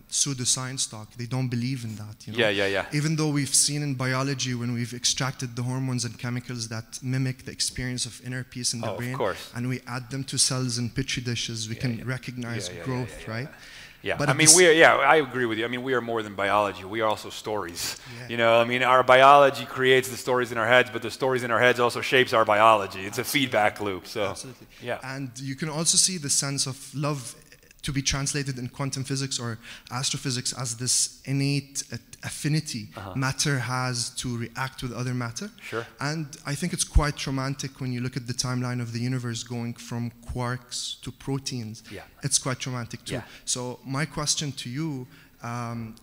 pseudoscience talk. They don't believe in that. You know? Yeah. Even though we've seen in biology when we've extracted the hormones and chemicals that mimic the experience of inner peace in the brain, and we add them to cells in petri dishes, we can recognize growth, right? Yeah, but I mean, I agree with you. I mean, we are more than biology. We are also stories. You know, I mean, our biology creates the stories in our heads, but the stories in our heads also shapes our biology. It's a feedback loop. So, absolutely. Yeah. And you can also see the sense of love to be translated in quantum physics or astrophysics as this innate affinity matter has to react with other matter. Sure. And I think it's quite romantic when you look at the timeline of the universe going from quarks to proteins. Yeah. It's quite romantic too. Yeah. So my question to you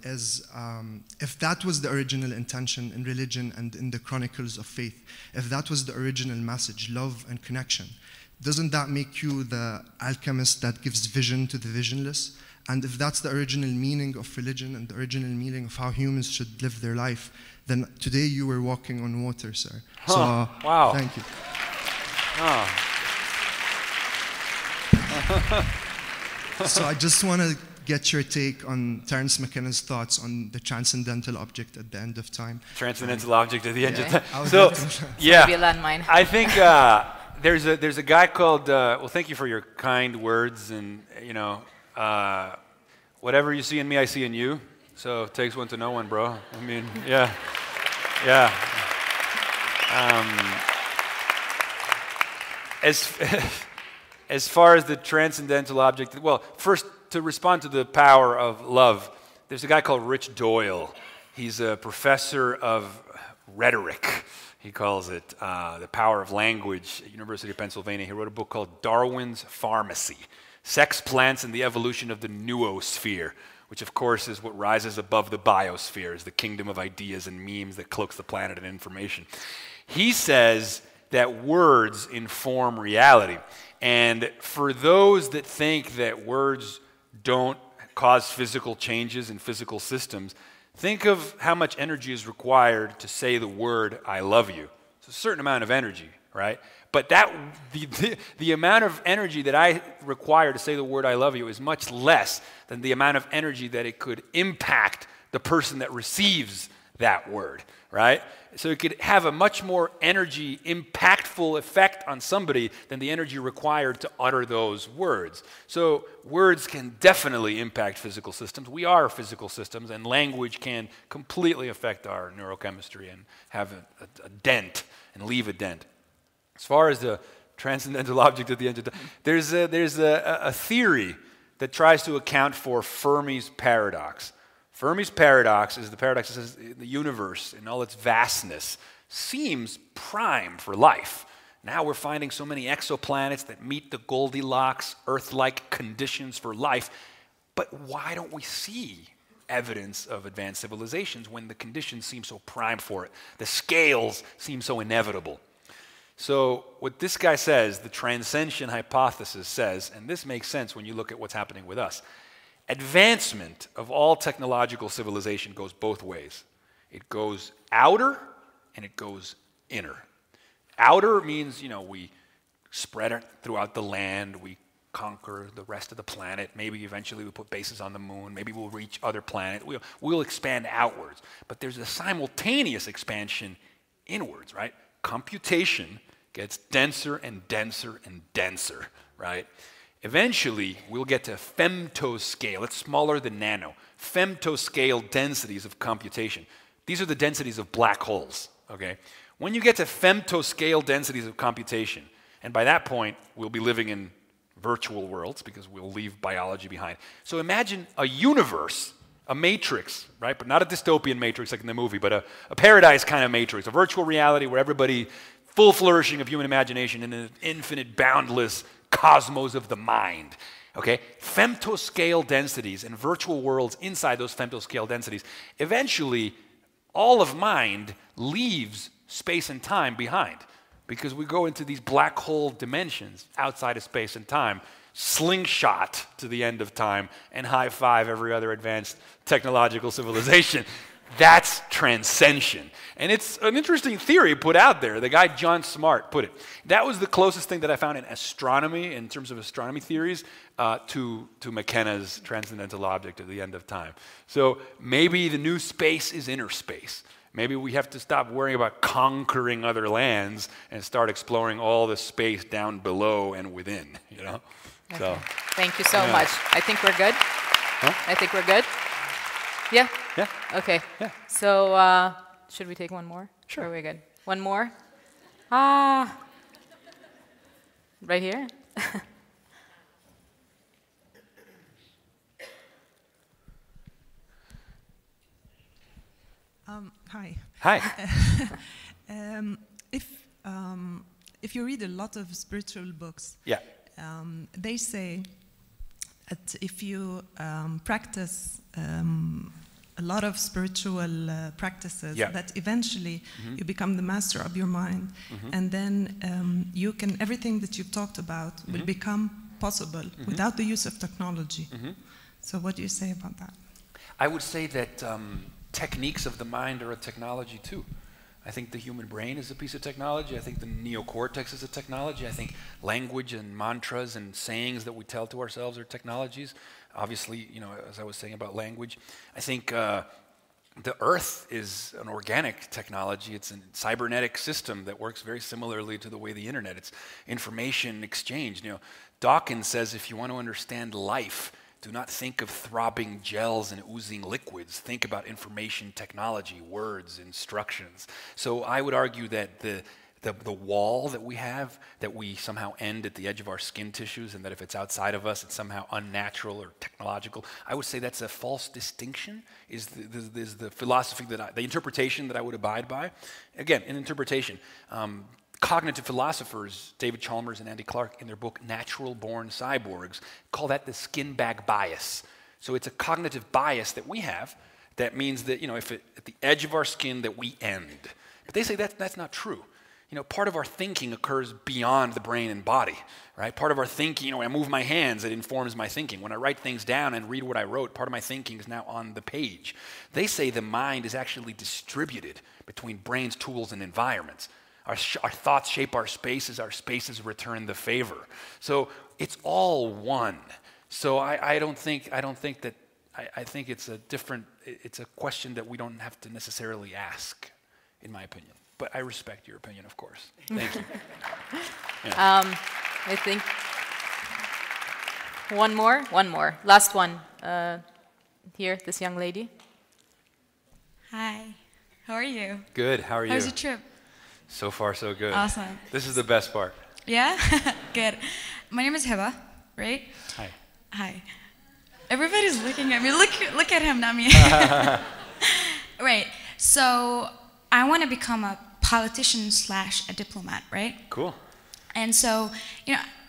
is, if that was the original intention in religion and in the chronicles of faith, if that was the original message, love and connection, doesn't that make you the alchemist that gives vision to the visionless? And if that's the original meaning of religion and the original meaning of how humans should live their life, then today you were walking on water, sir. So, wow. Thank you. So I just want to get your take on Terence McKenna's thoughts on the transcendental object at the end of time. Transcendental object at the end of time. So, maybe a landmine. I think there's a guy called, well, thank you for your kind words, and, you know, whatever you see in me, I see in you. So it takes one to know one, bro. I mean, yeah. As far as the transcendental object, well, first, to respond to the power of love, there's a guy called Rich Doyle. He's a professor of rhetoric. He calls it the power of language at University of Pennsylvania. He wrote a book called Darwin's Pharmacy, Sex, Plants, and the Evolution of the Noosphere, which of course is what rises above the biosphere, is the kingdom of ideas and memes that cloaks the planet in information. He says that words inform reality. And for those that think that words don't cause physical changes in physical systems, think of how much energy is required to say the word, I love you. It's a certain amount of energy, right? But the amount of energy that I require to say the word, I love you, is much less than the amount of energy that it could impact the person that receives that word, right? So it could have a much more energy, impactful effect on somebody than the energy required to utter those words. So words can definitely impact physical systems. We are physical systems, and language can completely affect our neurochemistry and have a dent and leave a dent. As far as the transcendental object at the end of time, there's a theory that tries to account for Fermi's paradox. Fermi's paradox is the paradox that says the universe in all its vastness seems prime for life. Now we're finding so many exoplanets that meet the Goldilocks, Earth-like conditions for life, but why don't we see evidence of advanced civilizations when the conditions seem so prime for it? The scales seem so inevitable. So what this guy says, the transcension hypothesis says, and this makes sense when you look at what's happening with us, advancement of all technological civilization goes both ways. It goes outer and it goes inner. Outer means, we spread it throughout the land, we conquer the rest of the planet, maybe eventually we'll put bases on the moon, maybe we'll reach other planets, we'll expand outwards. But there's a simultaneous expansion inwards, right? Computation gets denser and denser and denser, right? Eventually, we'll get to femtoscale. It's smaller than nano. Femtoscale densities of computation. These are the densities of black holes, okay? When you get to femtoscale densities of computation, and by that point, we'll be living in virtual worlds because we'll leave biology behind. So imagine a universe, a matrix, right? But not a dystopian matrix like in the movie, but a paradise kind of matrix, a virtual reality where everybody, full flourishing of human imagination in an infinite, boundless cosmos of the mind, okay? Femtoscale densities and virtual worlds inside those femtoscale densities. Eventually, all of mind leaves space and time behind because we go into these black hole dimensions outside of space and time, slingshot to the end of time, and high five every other advanced technological civilization. That's transcension. And it's an interesting theory put out there. The guy John Smart put it. That was the closest thing that I found in astronomy, in terms of astronomy theories, to McKenna's transcendental object at the end of time. So maybe the new space is inner space. Maybe we have to stop worrying about conquering other lands and start exploring all the space down below and within, Okay. So, thank you so much. I think we're good. Huh? I think we're good. Yeah? Yeah. Okay. Yeah. So, should we take one more? Sure. Or are we good? One more? Right here? Hi. Hi. If you read a lot of spiritual books, Yeah. They say that if you practice a lot of spiritual practices, that eventually you become the master of your mind, and then everything that you've talked about will become possible without the use of technology. So what do you say about that? I would say that techniques of the mind are a technology too. I think the human brain is a piece of technology. I think the neocortex is a technology. I think language and mantras and sayings that we tell to ourselves are technologies. Obviously, as I was saying about language, I think the Earth is an organic technology. It's a cybernetic system that works very similarly to the way the internet. It's information exchange. Dawkins says if you want to understand life, do not think of throbbing gels and oozing liquids. Think about information technology, words, instructions. So I would argue that the wall that we have, that we somehow end at the edge of our skin tissues, and that if it's outside of us, it's somehow unnatural or technological. I would say that's a false distinction, is the philosophy the interpretation that I would abide by. Again, in interpretation, cognitive philosophers, David Chalmers and Andy Clark, in their book Natural Born Cyborgs, call that the skin bag bias. So it's a cognitive bias that we have that means that, if at the edge of our skin that we end. But they say that's not true. Part of our thinking occurs beyond the brain and body, right? Part of our thinking, when I move my hands, it informs my thinking. When I write things down and read what I wrote, part of my thinking is now on the page. They say the mind is actually distributed between brains, tools, and environments. Our thoughts shape our spaces return the favor. So it's all one. So I think it's a question that we don't have to necessarily ask. in my opinion. But I respect your opinion, of course. Thank you. I think one more. Last one. Here, this young lady. Hi. How are you? Good. How are you? How's your trip? So far, so good. Awesome. This is the best part. Yeah? Good. My name is Hiba, right? Hi. Hi. Everybody's looking at me. Look at him, not me. Right. So I want to become a politician / a diplomat, right? Cool. And so,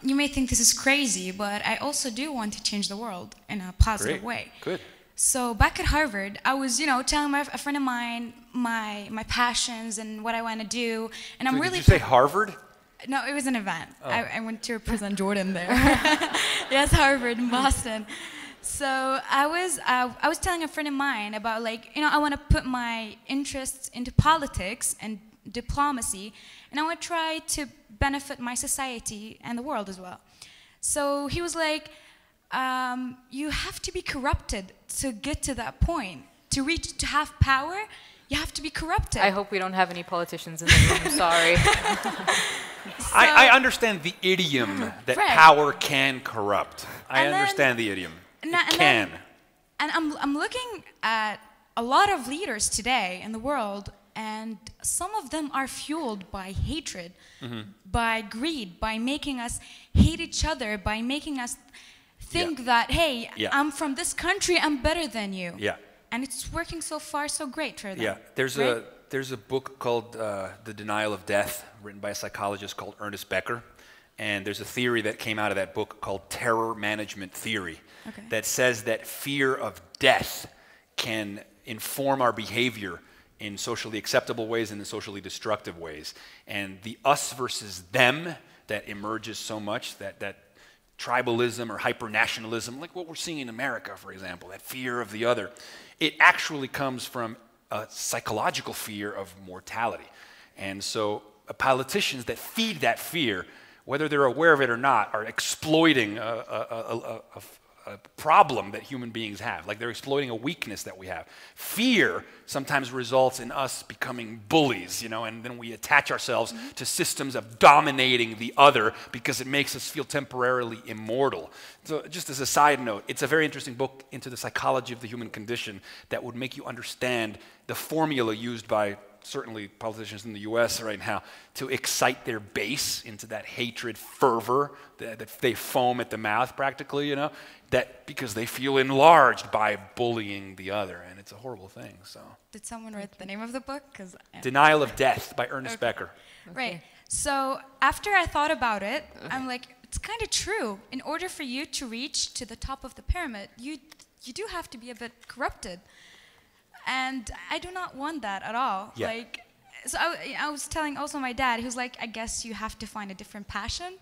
you may think this is crazy, but I also do want to change the world in a positive way. Good. So back at Harvard, I was, telling a friend of mine my passions and what I want to do, and Did you say Harvard? No, it was an event. Oh. I went to represent Jordan there. Yes, Harvard in Boston. So I was telling a friend of mine about I want to put my interests into politics and diplomacy, and I want to try to benefit my society and the world as well. So he was like, you have to be corrupted to get to that point. To have power, you have to be corrupted. I hope we don't have any politicians in the room, sorry. I understand the idiom that power can corrupt. I understand the idiom. It can. And I'm looking at a lot of leaders today in the world, and some of them are fueled by hatred, by greed, by making us hate each other, by making us think that, hey, I'm from this country, I'm better than you. Yeah. And it's working so far so great for them. Yeah, there's a book called The Denial of Death, written by a psychologist called Ernest Becker. And there's a theory that came out of that book called terror management theory that says that fear of death can inform our behavior in socially acceptable ways and in socially destructive ways. And the us versus them that emerges so much, that tribalism or hyper-nationalism, like what we're seeing in America, for example, that fear of the other, it actually comes from a psychological fear of mortality. And so politicians that feed that fear, whether they're aware of it or not, are exploiting a problem that human beings have. Like they're exploiting a weakness that we have. Fear sometimes results in us becoming bullies, and then we attach ourselves to systems of dominating the other because it makes us feel temporarily immortal. So just as a side note, it's a very interesting book into the psychology of the human condition that would make you understand the formula used by certainly politicians in the US right now to excite their base into that hatred fervor that they foam at the mouth practically, that because they feel enlarged by bullying the other, and it's a horrible thing. So did someone write the name of the book? Denial of Death by Ernest Becker. Right. So after I thought about it, I'm like, it's kind of true. In order for you to reach to the top of the pyramid, you do have to be a bit corrupted. And I do not want that at all. Yeah. So I was telling also my dad, he was like, I guess you have to find a different passion.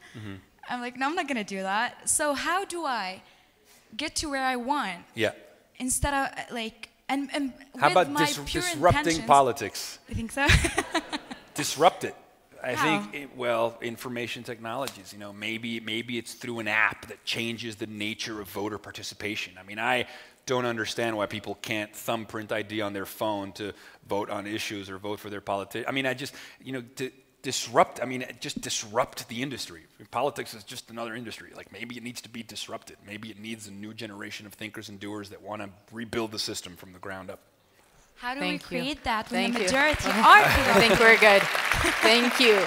I'm like, no, I'm not going to do that. So how do I get to where I want? Yeah. Instead of and how about disrupting politics? You think so? Disrupt it. I think, information technologies, maybe it's through an app that changes the nature of voter participation. I mean, I don't understand why people can't thumbprint ID on their phone to vote on issues or vote for their politician. I mean, just disrupt the industry. Politics is just another industry. Like maybe it needs to be disrupted. Maybe it needs a new generation of thinkers and doers that want to rebuild the system from the ground up. How do we create that when the majority are corrupt? I think we're good. Thank you.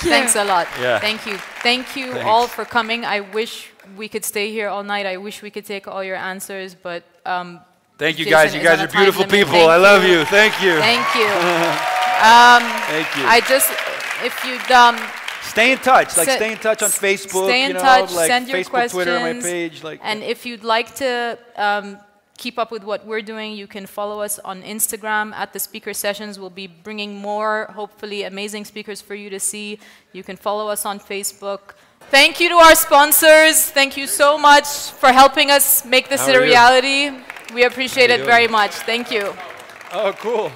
Thanks a lot. Yeah. Thank you. Thank you all for coming. I wish we could stay here all night. I wish we could take all your answers, but thank you guys. You guys are beautiful people. I love you. Thank you. Thank you. Thank you. If you'd stay in touch. Stay in touch on Facebook. Stay in touch. Send your Facebook, questions. Twitter, my page. And if you'd like to keep up with what we're doing, you can follow us on Instagram at the Speaker Sessions. We'll be bringing more, hopefully, amazing speakers for you to see. You can follow us on Facebook. Thank you to our sponsors. Thank you so much for helping us make this a reality. We appreciate it very much. Thank you. Oh, cool.